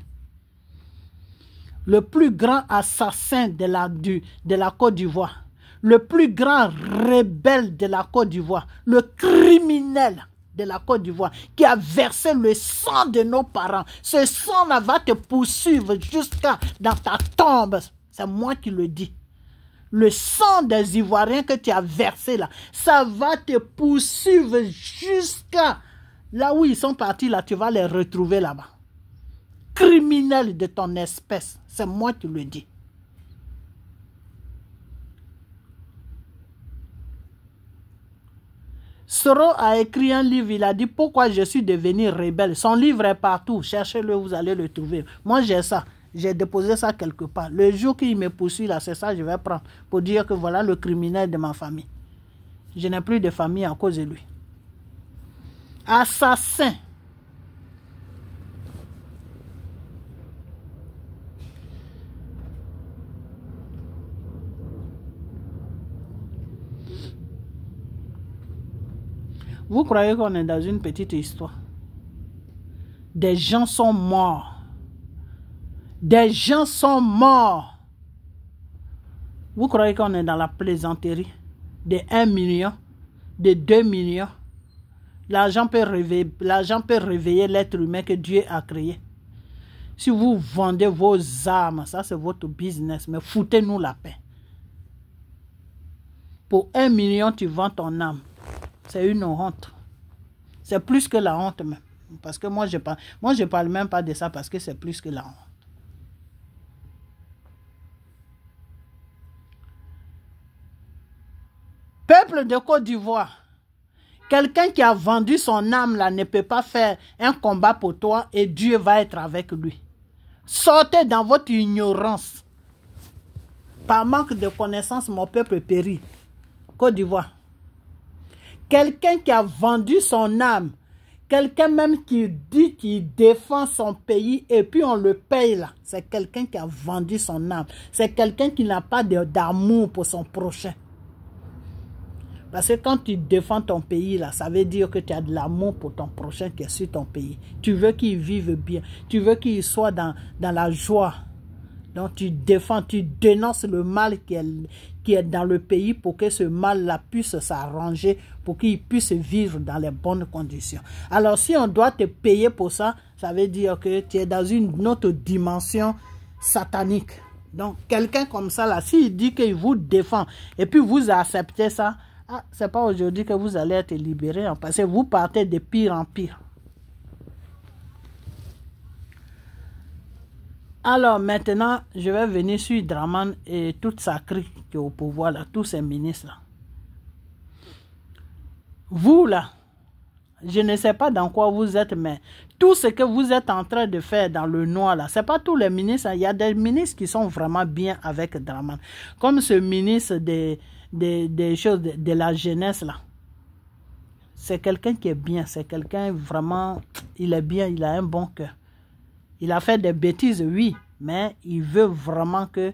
Le plus grand assassin de la Côte d'Ivoire. Le plus grand rebelle de la Côte d'Ivoire. Le criminel de la Côte d'Ivoire qui a versé le sang de nos parents. Ce sang-là va te poursuivre jusqu'à dans ta tombe. C'est moi qui le dis. Le sang des Ivoiriens que tu as versé là, ça va te poursuivre jusqu'à là où ils sont partis là, tu vas les retrouver là-bas. Criminels de ton espèce, c'est moi qui le dis. Soro a écrit un livre, il a dit pourquoi je suis devenu rebelle. Son livre est partout, cherchez-le, vous allez le trouver. Moi j'ai ça. J'ai déposé ça quelque part. Le jour qu'il me poursuit là, c'est ça que je vais prendre pour dire que voilà le criminel de ma famille. Je n'ai plus de famille à cause de lui. Assassin. Vous croyez qu'on est dans une petite histoire? Des gens sont morts. Des gens sont morts. Vous croyez qu'on est dans la plaisanterie de 1 million, de 2 millions? L'argent peut réveiller l'être humain que Dieu a créé. Si vous vendez vos armes, ça c'est votre business, mais foutez-nous la paix. Pour 1 million, tu vends ton âme. C'est une honte. C'est plus que la honte même. Parce que moi, je parle même pas de ça parce que c'est plus que la honte. peuple de Côte d'Ivoire, quelqu'un qui a vendu son âme là ne peut pas faire un combat pour toi et Dieu va être avec lui. Sortez dans votre ignorance. Par manque de connaissance, mon peuple périt. Côte d'Ivoire. Quelqu'un qui a vendu son âme, quelqu'un même qui dit qu'il défend son pays et puis on le paye là. C'est quelqu'un qui a vendu son âme. C'est quelqu'un qui n'a pas d'amour pour son prochain. Parce que quand tu défends ton pays, là, ça veut dire que tu as de l'amour pour ton prochain qui est sur ton pays. Tu veux qu'il vive bien. Tu veux qu'il soit dans la joie. Donc tu défends, tu dénonces le mal qui est dans le pays pour que ce mal-là puisse s'arranger, pour qu'il puisse vivre dans les bonnes conditions. Alors si on doit te payer pour ça, ça veut dire que tu es dans une autre dimension satanique. Donc quelqu'un comme ça, là, s'il dit qu'il vous défend et puis vous acceptez ça, ah, ce n'est pas aujourd'hui que vous allez être libérés, hein, parce que vous partez de pire en pire. Alors maintenant, je vais venir sur Dramane et toute sa clique qui est au pouvoir, là, tous ces ministres là. Vous là, je ne sais pas dans quoi vous êtes, mais tout ce que vous êtes en train de faire dans le noir là, ce n'est pas tous les ministres. Il y a des ministres qui sont vraiment bien avec Dramane. Comme ce ministre des choses de la jeunesse là. C'est quelqu'un qui est bien, c'est quelqu'un vraiment, il est bien, il a un bon cœur. Il a fait des bêtises, oui, mais il veut vraiment que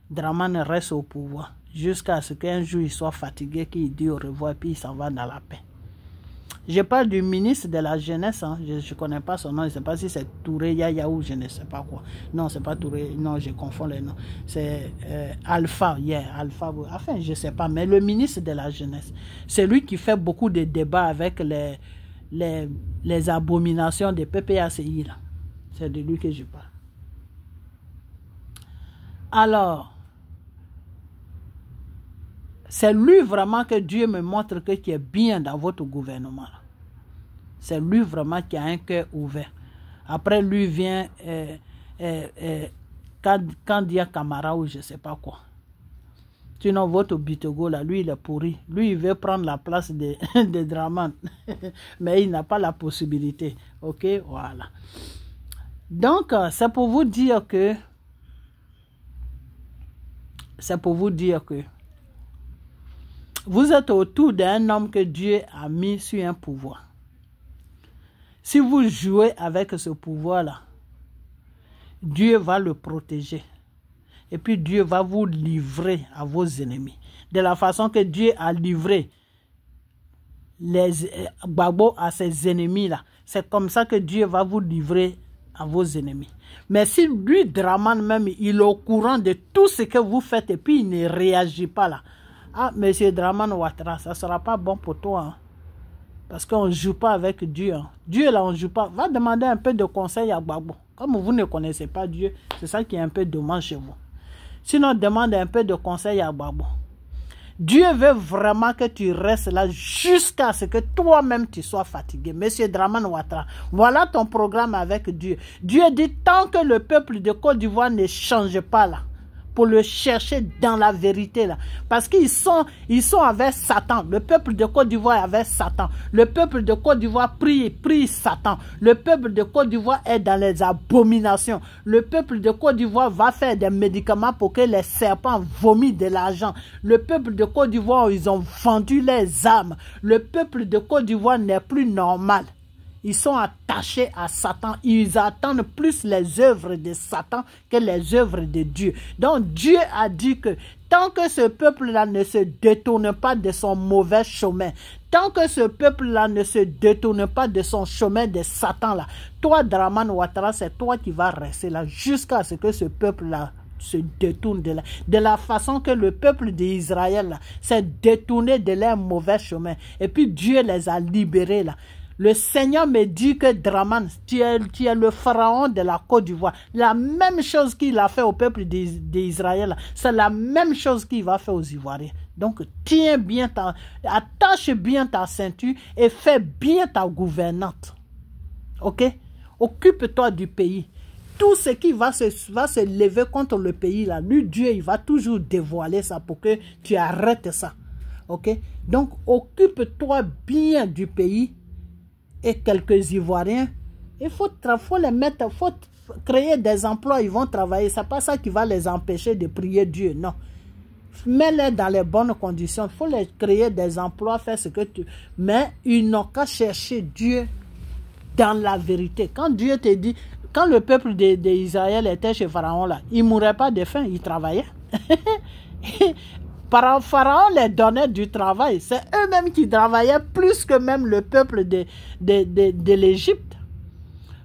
Dramane reste au pouvoir. Jusqu'à ce qu'un jour il soit fatigué, qu'il dit au revoir et puis il s'en va dans la paix. Je parle du ministre de la jeunesse, hein. Je ne connais pas son nom, je ne sais pas si c'est Touré Yaya ou je ne sais pas quoi. Non, c'est pas Touré, non, je confonds les noms. C'est Alpha, Alpha, enfin, je ne sais pas, mais le ministre de la jeunesse, c'est lui qui fait beaucoup de débats avec les abominations des PPACI, là. C'est de lui que je parle. Alors, c'est lui vraiment que Dieu me montre que qui est bien dans votre gouvernement. C'est lui vraiment qui a un cœur ouvert. Après, lui vient Kandia Kamara ou je ne sais pas quoi. Sinon, votre Bitogo, là, lui, il est pourri. Lui, il veut prendre la place de Dramane. Mais il n'a pas la possibilité. Ok, voilà. Donc, c'est pour vous dire que vous êtes autour d'un homme que Dieu a mis sur un pouvoir. Si vous jouez avec ce pouvoir-là, Dieu va le protéger. Et puis Dieu va vous livrer à vos ennemis. De la façon que Dieu a livré les Gbagbo à ses ennemis-là. C'est comme ça que Dieu va vous livrer à vos ennemis. Mais si lui, Dramane même, il est au courant de tout ce que vous faites et puis il ne réagit pas là. Ah, monsieur Dramane Ouattara, ça ne sera pas bon pour toi. Hein? Parce qu'on ne joue pas avec Dieu. Hein? Dieu, là, on ne joue pas. Va demander un peu de conseil à Gbagbo. Comme vous ne connaissez pas Dieu, c'est ça qui est un peu dommage chez vous. Sinon, demande un peu de conseil à Gbagbo. Dieu veut vraiment que tu restes là jusqu'à ce que toi-même tu sois fatigué. Monsieur Dramane Ouattara, voilà ton programme avec Dieu. Dieu dit tant que le peuple de Côte d'Ivoire ne change pas là, pour le chercher dans la vérité là. Parce qu'ils sont avec Satan. Le peuple de Côte d'Ivoire est avec Satan. Le peuple de Côte d'Ivoire prie Satan. Le peuple de Côte d'Ivoire est dans les abominations. Le peuple de Côte d'Ivoire va faire des médicaments pour que les serpents vomissent de l'argent. Le peuple de Côte d'Ivoire, ils ont vendu les âmes. Le peuple de Côte d'Ivoire n'est plus normal. Ils sont attachés à Satan. Ils attendent plus les œuvres de Satan que les œuvres de Dieu. Donc Dieu a dit que tant que ce peuple-là ne se détourne pas de son mauvais chemin, tant que ce peuple-là ne se détourne pas de son chemin de Satan-là, toi, Dramane Ouattara, c'est toi qui vas rester là jusqu'à ce que ce peuple-là se détourne de la façon que le peuple d'Israël s'est détourné de leur mauvais chemin. Et puis Dieu les a libérés là. Le Seigneur me dit que Dramane, tu es le pharaon de la Côte d'Ivoire. La même chose qu'il a fait au peuple d'Israël, c'est la même chose qu'il va faire aux Ivoiriens. Donc, tiens bien attache bien ta ceinture et fais bien ta gouvernante. Ok? Occupe-toi du pays. Tout ce qui va se lever contre le pays, là, lui, Dieu, il va toujours dévoiler ça pour que tu arrêtes ça. Ok? Donc, occupe-toi bien du pays et quelques Ivoiriens. Il faut les mettre, faut créer des emplois, ils vont travailler. Ce n'est pas ça qui va les empêcher de prier Dieu, non. Mets-les dans les bonnes conditions. Il faut les créer des emplois, faire ce que tu... Mais ils n'ont qu'à chercher Dieu dans la vérité. Quand Dieu te dit, quand le peuple d'Israël était chez Pharaon, là, ils ne mouraient pas de faim, ils travaillaient. Pharaon les donnait du travail. C'est eux-mêmes qui travaillaient plus que même le peuple de l'Égypte.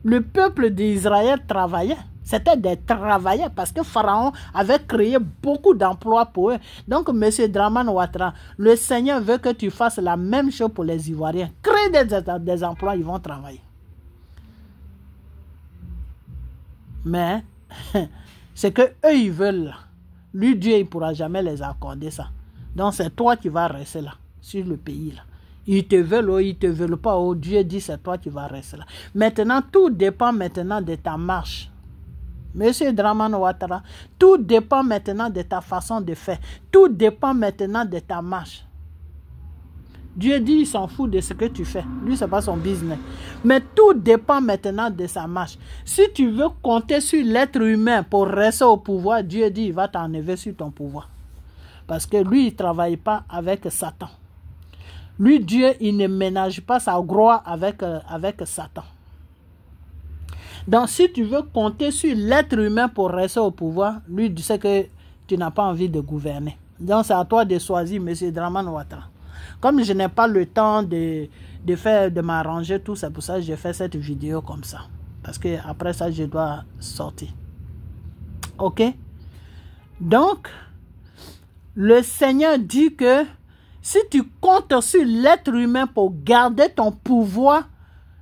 Le peuple d'Israël travaillait. C'était des travailleurs parce que Pharaon avait créé beaucoup d'emplois pour eux. Donc, M. Dramane Ouattara, le Seigneur veut que tu fasses la même chose pour les Ivoiriens. Crée des emplois, ils vont travailler. Mais, c'est que eux ils veulent. Lui, Dieu, il ne pourra jamais les accorder ça. Donc, c'est toi qui vas rester là, sur le pays là. Ils te veulent ou ils ne te veulent pas. Oh, Dieu dit, c'est toi qui vas rester là. Maintenant, tout dépend maintenant de ta marche. Monsieur Dramane Ouattara, tout dépend maintenant de ta façon de faire. Tout dépend maintenant de ta marche. Dieu dit, il s'en fout de ce que tu fais. Lui, ce n'est pas son business. Mais tout dépend maintenant de sa marche. Si tu veux compter sur l'être humain pour rester au pouvoir, Dieu dit, il va t'enlever sur ton pouvoir. Parce que lui, il ne travaille pas avec Satan. Lui, Dieu, il ne ménage pas sa gloire avec Satan. Donc, si tu veux compter sur l'être humain pour rester au pouvoir, lui, tu sais que tu n'as pas envie de gouverner. Donc, c'est à toi de choisir, M. Dramane Ouattara. Comme je n'ai pas le temps de m'arranger tout, c'est pour ça que j'ai fait cette vidéo comme ça. Parce que après ça, je dois sortir. Ok? Donc, le Seigneur dit que si tu comptes sur l'être humain pour garder ton pouvoir,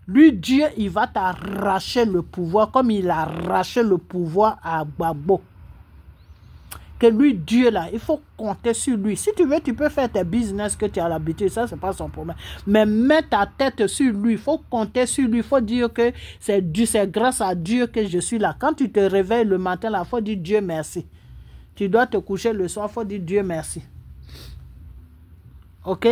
lui, Dieu, il va t'arracher le pouvoir comme il a arraché le pouvoir à Gbagbo. Que lui, Dieu, là, il faut compter sur lui. Si tu veux, tu peux faire tes business que tu as l'habitude. Ça, ce n'est pas son problème. Mais mets ta tête sur lui. Il faut compter sur lui. Il faut dire que c'est grâce à Dieu que je suis là. Quand tu te réveilles le matin, il faut dire Dieu merci. Tu dois te coucher le soir, il faut dire Dieu merci. Ok?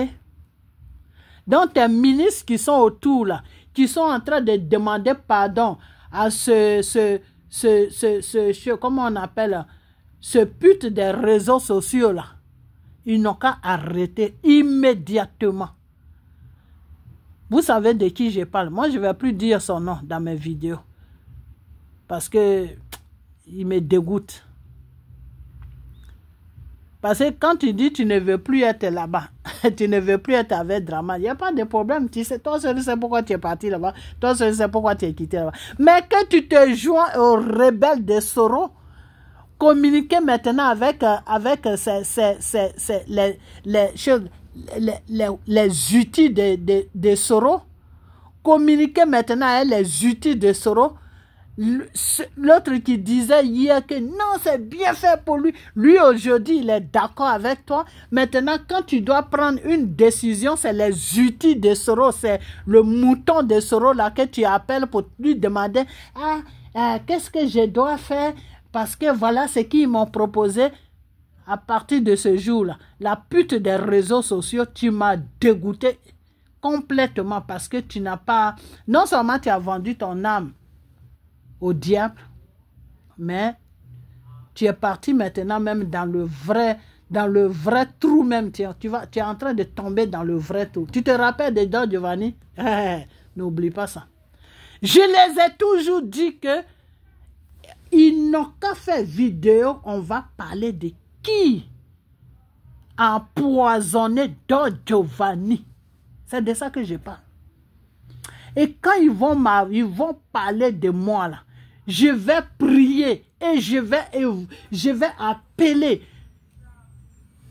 Donc, tes ministres qui sont autour, là, qui sont en train de demander pardon à comment on appelle, ce pute des réseaux sociaux là, ils n'ont qu'à arrêter immédiatement. Vous savez de qui je parle. Moi, je ne vais plus dire son nom dans mes vidéos. Parce que il me dégoûte. Parce que quand tu dis tu ne veux plus être là-bas, tu ne veux plus être avec Dramane, il n'y a pas de problème. Tu sais, toi seul sais pourquoi tu es parti là-bas. Toi seul sais pourquoi tu es quitté là-bas. Mais que tu te joins aux rebelles de Soro, communiquer maintenant avec les outils de Soro. Communiquer maintenant avec les outils de Soro. L'autre qui disait hier que non, c'est bien fait pour lui. Lui, aujourd'hui, il est d'accord avec toi. Maintenant, quand tu dois prendre une décision, c'est les outils de Soro. C'est le mouton de Soro là que tu appelles pour lui demander qu'est-ce que je dois faire? Parce que voilà ce qu'ils m'ont proposé. À partir de ce jour-là, la pute des réseaux sociaux, tu m'as dégoûté complètement parce que tu n'as pas... Non seulement tu as vendu ton âme au diable, mais tu es parti maintenant même dans le vrai trou même. Tu es en train de tomber dans le vrai trou. Tu te rappelles de Don Giovanni? N'oublie pas ça. Je les ai toujours dit que ils n'ont qu'à faire vidéo, on va parler de qui a empoisonné Don Giovanni. C'est de ça que je parle. Et quand ils vont parler de moi là, je vais prier et je vais appeler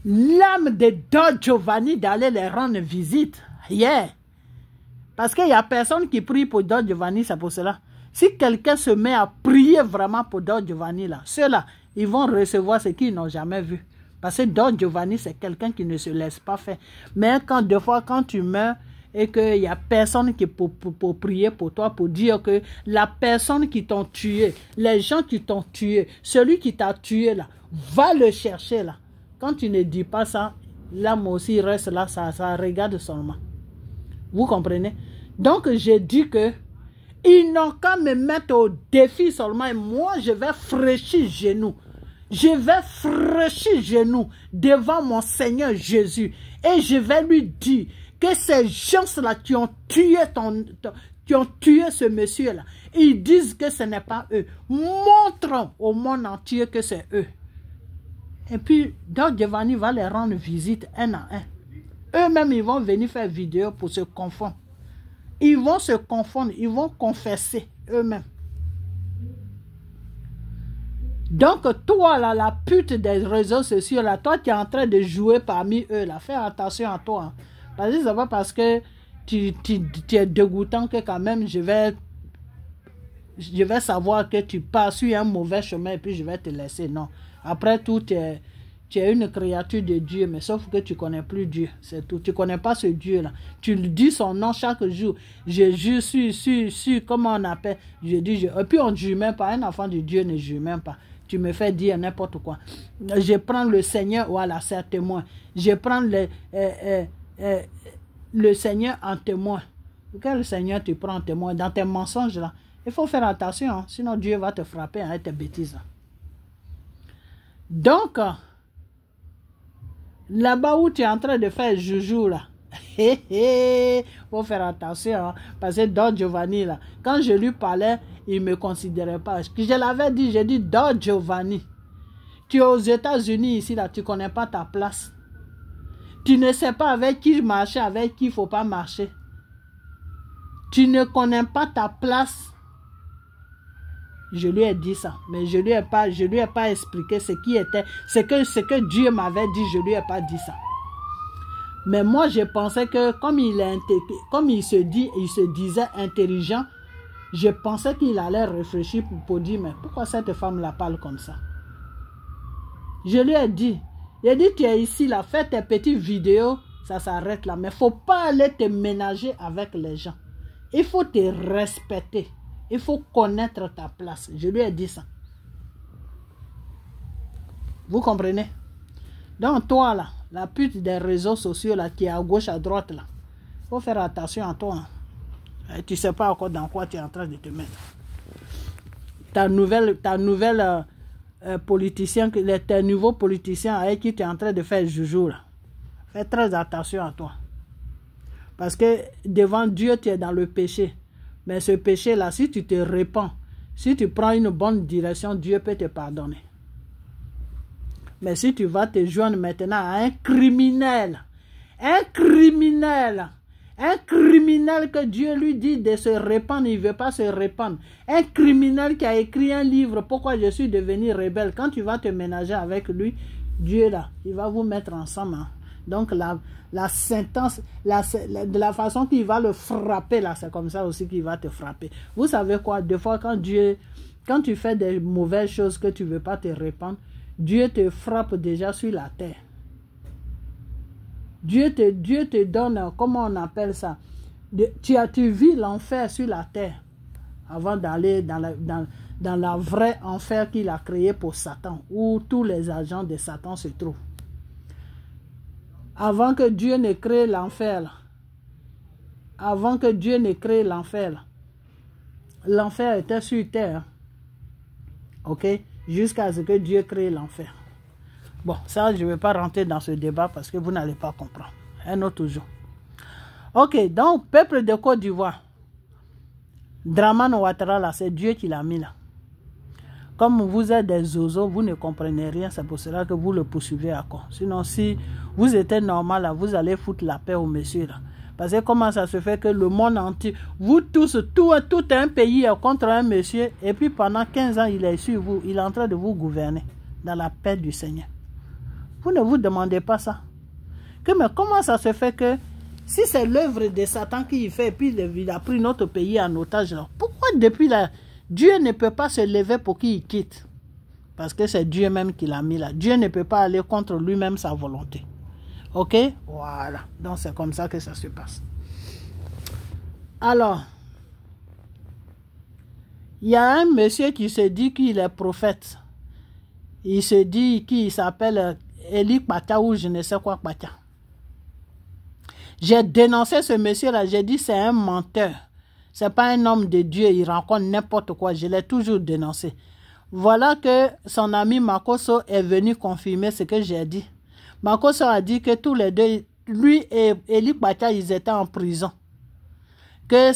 l'âme de Don Giovanni d'aller les rendre visite. Yeah. Parce qu'il n'y a personne qui prie pour Don Giovanni, c'est pour cela. Si quelqu'un se met à prier vraiment pour Don Giovanni, là, ceux-là, ils vont recevoir ce qu'ils n'ont jamais vu. Parce que Don Giovanni, c'est quelqu'un qui ne se laisse pas faire. Mais des fois, quand tu meurs et qu'il n'y a personne qui pour prier pour toi, pour dire que la personne qui t'a tué, les gens qui t'ont tué, celui qui t'a tué, là, va le chercher, là. Quand tu ne dis pas ça, l'âme aussi reste là, ça regarde seulement. Vous comprenez? Donc, j'ai dit que ils n'ont qu'à me mettre au défi seulement et moi, je vais fraîchir genoux. Je vais fraîchir genoux devant mon Seigneur Jésus et je vais lui dire que ces gens-là qui ont tué ce monsieur-là, ils disent que ce n'est pas eux. Montrons au monde entier que c'est eux. Et puis, Don Giovanni va les rendre visite un à un. Eux-mêmes, ils vont venir faire vidéo pour se confondre. Ils vont se confondre, ils vont confesser eux-mêmes. Donc, toi, là, la pute des réseaux sociaux, là, toi, tu es en train de jouer parmi eux, là. Fais attention à toi. Hein. Parce que c'est pas parce que tu es dégoûtant que quand même, je vais savoir que tu passes sur un mauvais chemin et puis je vais te laisser. Non. Après tout, tu es une créature de Dieu, mais sauf que tu ne connais plus Dieu. C'est tout. Tu ne connais pas ce Dieu-là. Tu lui dis son nom chaque jour. Je jure sur, comment on appelle. Je dis, et puis on ne jure même pas. Un enfant de Dieu ne jure même pas. Tu me fais dire n'importe quoi. Je prends le Seigneur, voilà, c'est un témoin. Je prends le Seigneur en témoin. Quel Seigneur tu prends en témoin? Dans tes mensonges là. Il faut faire attention, hein, sinon Dieu va te frapper avec tes bêtises. Donc, là-bas où tu es en train de faire joujou là, il faut faire attention, hein, parce que Don Giovanni là, quand je lui parlais, il ne me considérait pas. Je l'avais dit, j'ai dit, Don Giovanni, tu es aux États-Unis ici là, tu ne connais pas ta place. Tu ne sais pas avec qui marcher, avec qui il ne faut pas marcher. Tu ne connais pas ta place. Je lui ai dit ça, mais je lui ai pas expliqué ce qui était, ce que Dieu m'avait dit, je lui ai pas dit ça. Mais moi, je pensais que comme il se disait intelligent, je pensais qu'il allait réfléchir pour dire, mais pourquoi cette femme-là parle comme ça? Je lui ai dit, tu es ici, là, fais tes petites vidéos, ça s'arrête là, mais il ne faut pas aller te ménager avec les gens. Il faut te respecter. Il faut connaître ta place. Je lui ai dit ça. Vous comprenez? Donc toi là, la pute des réseaux sociaux là, qui est à gauche, à droite là, il faut faire attention à toi. Hein. Tu ne sais pas encore dans quoi tu es en train de te mettre. Ta nouvelle politicien, tes nouveaux politiciens avec qui tu es en train de faire joujou là. Fais très attention à toi. Parce que devant Dieu, tu es dans le péché. Mais ce péché-là, si tu te répands, si tu prends une bonne direction, Dieu peut te pardonner. Mais si tu vas te joindre maintenant à un criminel que Dieu lui dit de se répandre, il ne veut pas se répandre. Un criminel qui a écrit un livre, pourquoi je suis devenu rebelle. Quand tu vas te ménager avec lui, Dieu là, il va vous mettre ensemble. Hein. Donc la sentence, de la façon qu'il va le frapper là, c'est comme ça aussi qu'il va te frapper. Vous savez quoi, des fois quand tu fais des mauvaises choses que tu ne veux pas te répandre, Dieu te frappe déjà sur la terre. Dieu te donne, comment on appelle ça, tu vis l'enfer sur la terre avant d'aller dans la vraie enfer qu'il a créé pour Satan, où tous les agents de Satan se trouvent. Avant que Dieu ne crée l'enfer, l'enfer était sur terre. Ok? Jusqu'à ce que Dieu crée l'enfer. Bon, ça, je ne vais pas rentrer dans ce débat parce que vous n'allez pas comprendre. Un autre jour. Ok, donc, peuple de Côte d'Ivoire, Dramane Ouattara, là, c'est Dieu qui l'a mis là. Comme vous êtes des zozos, vous ne comprenez rien, c'est pour cela que vous le poursuivez encore. Sinon, si vous étiez normal, là, vous allez foutre la paix au monsieur là. Parce que comment ça se fait que le monde entier, vous tous, tout un pays est contre un monsieur, et puis pendant 15 ans, il est sur vous, il est en train de vous gouverner dans la paix du Seigneur. Vous ne vous demandez pas ça. Mais comment ça se fait que si c'est l'œuvre de Satan qui y fait, et puis il a pris notre pays en otage, là, pourquoi depuis là, Dieu ne peut pas se lever pour qu'il quitte? Parce que c'est Dieu même qui l'a mis là. Dieu ne peut pas aller contre lui-même sa volonté. Ok? Voilà. Donc c'est comme ça que ça se passe. Alors, il y a un monsieur qui se dit qu'il est prophète. Il se dit qu'il s'appelle Eli Kpata ou je ne sais quoi Kpata. J'ai dénoncé ce monsieur-là, j'ai dit c'est un menteur. C'est pas un homme de Dieu, il rencontre n'importe quoi. Je l'ai toujours dénoncé. Voilà que son ami Makoso est venu confirmer ce que j'ai dit. Makoso a dit que tous les deux, lui et Eli Kwacha, ils étaient en prison. Que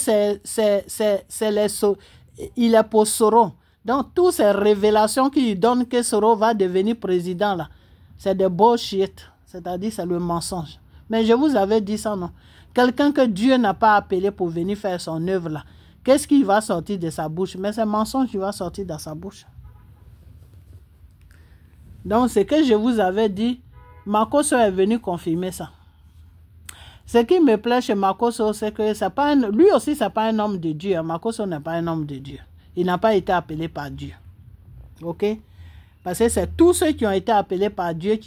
il est pour Soro. Donc, toutes ces révélations qu'il donne que Soro va devenir président, là, c'est de bullshit. C'est-à-dire, c'est le mensonge. Mais je vous avais dit ça, non? Quelqu'un que Dieu n'a pas appelé pour venir faire son œuvre, là, qu'est-ce qui va sortir de sa bouche? Mais c'est mensonge qui va sortir de sa bouche. Donc, ce que je vous avais dit, Makoso est venu confirmer ça. Ce qui me plaît chez Makoso, c'est que lui aussi, ce n'est pas un homme de Dieu. Makoso n'est pas un homme de Dieu. Il n'a pas été appelé par Dieu. OK? Parce que c'est tous ceux qui ont été appelés par Dieu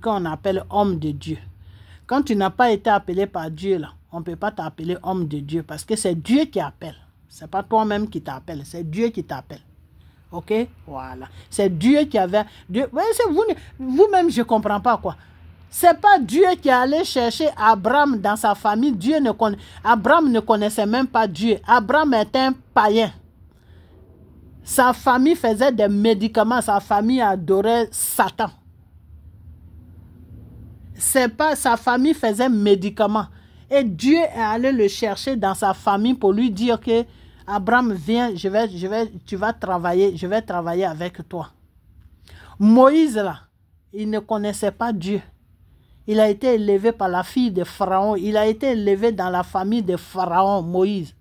qu'on appelle homme de Dieu. Quand tu n'as pas été appelé par Dieu, là, on ne peut pas t'appeler homme de Dieu parce que c'est Dieu qui appelle. Ce n'est pas toi-même qui t'appelle, c'est Dieu qui t'appelle. OK? Voilà. C'est Dieu qui avait... Vous-même, je ne comprends pas quoi. Ce n'est pas Dieu qui est allé chercher Abraham dans sa famille. Abraham ne connaissait même pas Dieu. Abraham est un païen. Sa famille faisait des médicaments. Sa famille adorait Satan. C'est pas sa famille faisait médicaments. Et Dieu est allé le chercher dans sa famille pour lui dire que Abraham, viens, tu vas travailler, je vais travailler avec toi. Moïse, là, il ne connaissait pas Dieu. Il a été élevé par la fille de Pharaon. Il a été élevé dans la famille de Pharaon, Moïse.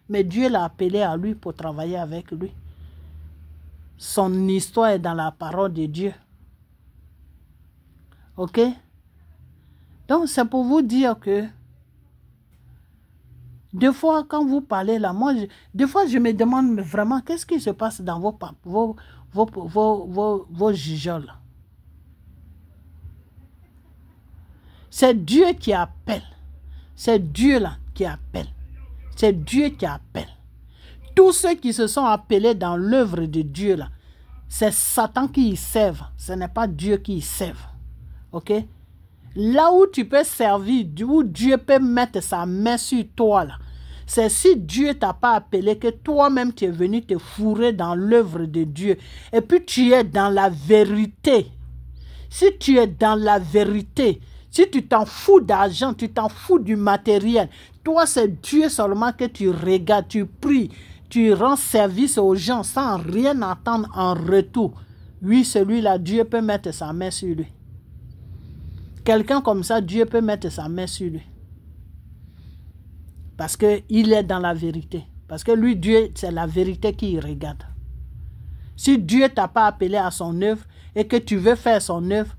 Mais Dieu l'a appelé à lui pour travailler avec lui. Son histoire est dans la parole de Dieu. OK? Donc, c'est pour vous dire que des fois, quand vous parlez là, des fois, je me demande vraiment qu'est-ce qui se passe dans vos jugeants là. C'est Dieu qui appelle. C'est Dieu là qui appelle. C'est Dieu qui appelle. Tous ceux qui se sont appelés dans l'œuvre de Dieu là, c'est Satan qui y serve. Ce n'est pas Dieu qui y serve. OK? Là où tu peux servir, où Dieu peut mettre sa main sur toi là, c'est si Dieu t'a pas appelé, que toi-même tu es venu te fourrer dans l'œuvre de Dieu. Et puis tu es dans la vérité. Si tu es dans la vérité, si tu t'en fous d'argent, tu t'en fous du matériel, toi c'est Dieu seulement que tu regardes, tu pries, tu rends service aux gens sans rien attendre en retour. Oui, celui-là, Dieu peut mettre sa main sur lui. Quelqu'un comme ça, Dieu peut mettre sa main sur lui. Parce qu'il est dans la vérité. Parce que lui, Dieu, c'est la vérité qu'il regarde. Si Dieu t'a pas appelé à son œuvre et que tu veux faire son œuvre,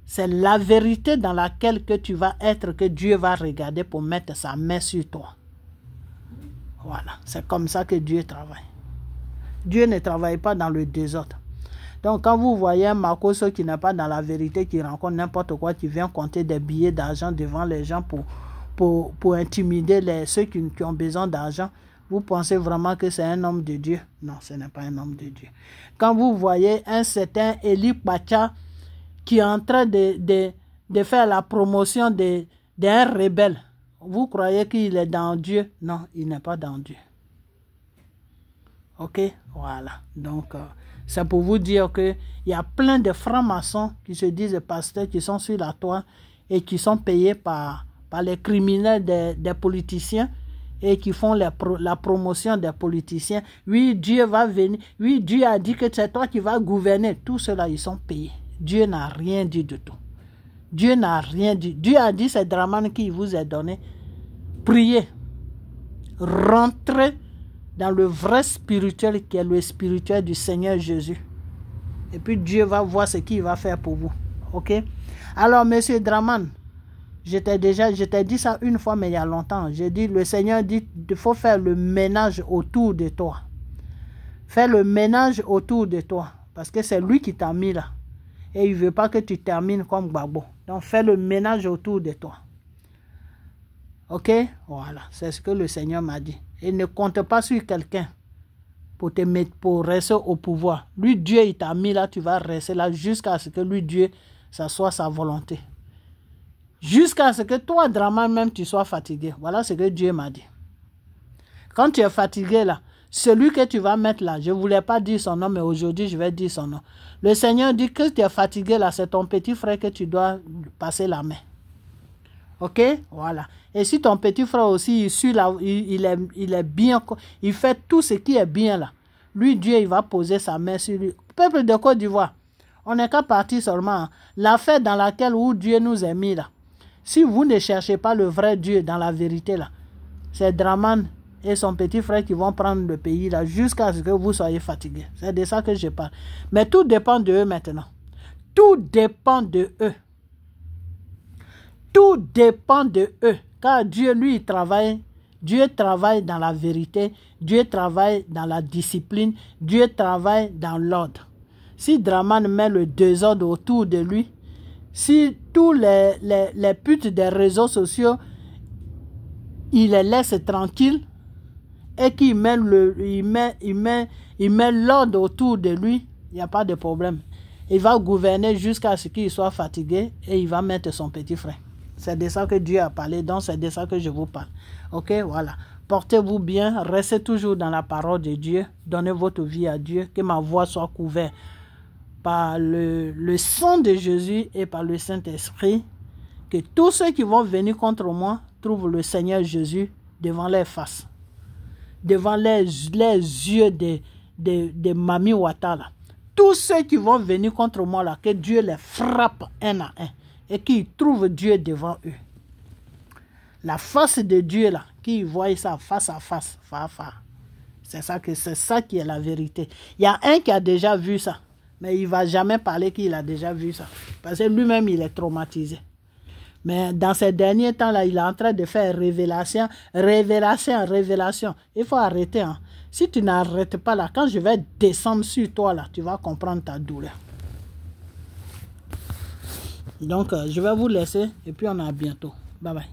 c'est la vérité dans laquelle que tu vas être que Dieu va regarder pour mettre sa main sur toi. Voilà, c'est comme ça que Dieu travaille. Dieu ne travaille pas dans le désordre. Donc, quand vous voyez un Makoso qui n'est pas dans la vérité, qui rencontre n'importe quoi, qui vient compter des billets d'argent devant les gens pour intimider ceux qui ont besoin d'argent, vous pensez vraiment que c'est un homme de Dieu? Non, ce n'est pas un homme de Dieu. Quand vous voyez un certain Eli Kwacha qui est en train de faire la promotion d'un rebelle, vous croyez qu'il est dans Dieu? Non, il n'est pas dans Dieu. OK? Voilà. Donc, c'est pour vous dire qu'il y a plein de francs-maçons qui se disent pasteurs, qui sont sur la toile et qui sont payés par les criminels des politiciens et qui font la promotion des politiciens. Oui, Dieu va venir. Oui, Dieu a dit que c'est toi qui vas gouverner. Tout cela, ils sont payés. Dieu n'a rien dit du tout. Dieu n'a rien dit. Dieu a dit, c'est Draman qui vous est donné. Priez. Rentrez dans le vrai spirituel qui est le spirituel du Seigneur Jésus. Et puis Dieu va voir ce qu'il va faire pour vous. OK? Alors, monsieur Draman, je t'ai dit ça une fois, mais il y a longtemps. J'ai dit, le Seigneur dit, il faut faire le ménage autour de toi. Fais le ménage autour de toi. Parce que c'est lui qui t'a mis là. Et il ne veut pas que tu termines comme Gbagbo. Donc, fais le ménage autour de toi. OK? Voilà. C'est ce que le Seigneur m'a dit. Et ne compte pas sur quelqu'un pour rester au pouvoir. Lui, Dieu, il t'a mis là, tu vas rester là jusqu'à ce que lui, Dieu, ça soit sa volonté. Jusqu'à ce que toi, Draman, même tu sois fatigué. Voilà ce que Dieu m'a dit. Quand tu es fatigué là, celui que tu vas mettre là, je ne voulais pas dire son nom, mais aujourd'hui je vais dire son nom. Le Seigneur dit que tu es fatigué là, c'est ton petit frère que tu dois passer la main. Ok? Voilà. Et si ton petit frère aussi, il suit là, il est bien, il fait tout ce qui est bien là. Lui, Dieu, il va poser sa main sur lui. Peuple de Côte d'Ivoire, on n'est qu'à partir seulement. L'affaire dans laquelle où Dieu nous a mis là. Si vous ne cherchez pas le vrai Dieu dans la vérité là, c'est Draman et son petit frère qui vont prendre le pays là jusqu'à ce que vous soyez fatigués. C'est de ça que je parle. Mais tout dépend de eux maintenant. Tout dépend de eux. Tout dépend de eux. Car Dieu, lui, il travaille. Dieu travaille dans la vérité. Dieu travaille dans la discipline. Dieu travaille dans l'ordre. Si Draman met le désordre autour de lui, si tous les putes des réseaux sociaux, il les laisse tranquilles et qu'il met l'ordre autour de lui, il n'y a pas de problème. Il va gouverner jusqu'à ce qu'il soit fatigué et il va mettre son petit frère. C'est de ça que Dieu a parlé, donc c'est de ça que je vous parle. Ok, voilà. Portez-vous bien, restez toujours dans la parole de Dieu, donnez votre vie à Dieu, que ma voix soit couverte par le sang de Jésus et par le Saint-Esprit, que tous ceux qui vont venir contre moi trouvent le Seigneur Jésus devant leur face, devant les yeux de Mami Ouattara. Tous ceux qui vont venir contre moi là, que Dieu les frappe un à un et qu'ils trouvent Dieu devant eux. La face de Dieu là, qu'ils voient ça face à face, c'est ça qui est la vérité. Il y a un qui a déjà vu ça, mais il ne va jamais parler qu'il a déjà vu ça, parce que lui-même il est traumatisé. Mais dans ces derniers temps là, il est en train de faire révélation. Il faut arrêter. Hein. Si tu n'arrêtes pas là, quand je vais descendre sur toi là, tu vas comprendre ta douleur. Donc, je vais vous laisser et puis on est à bientôt. Bye bye.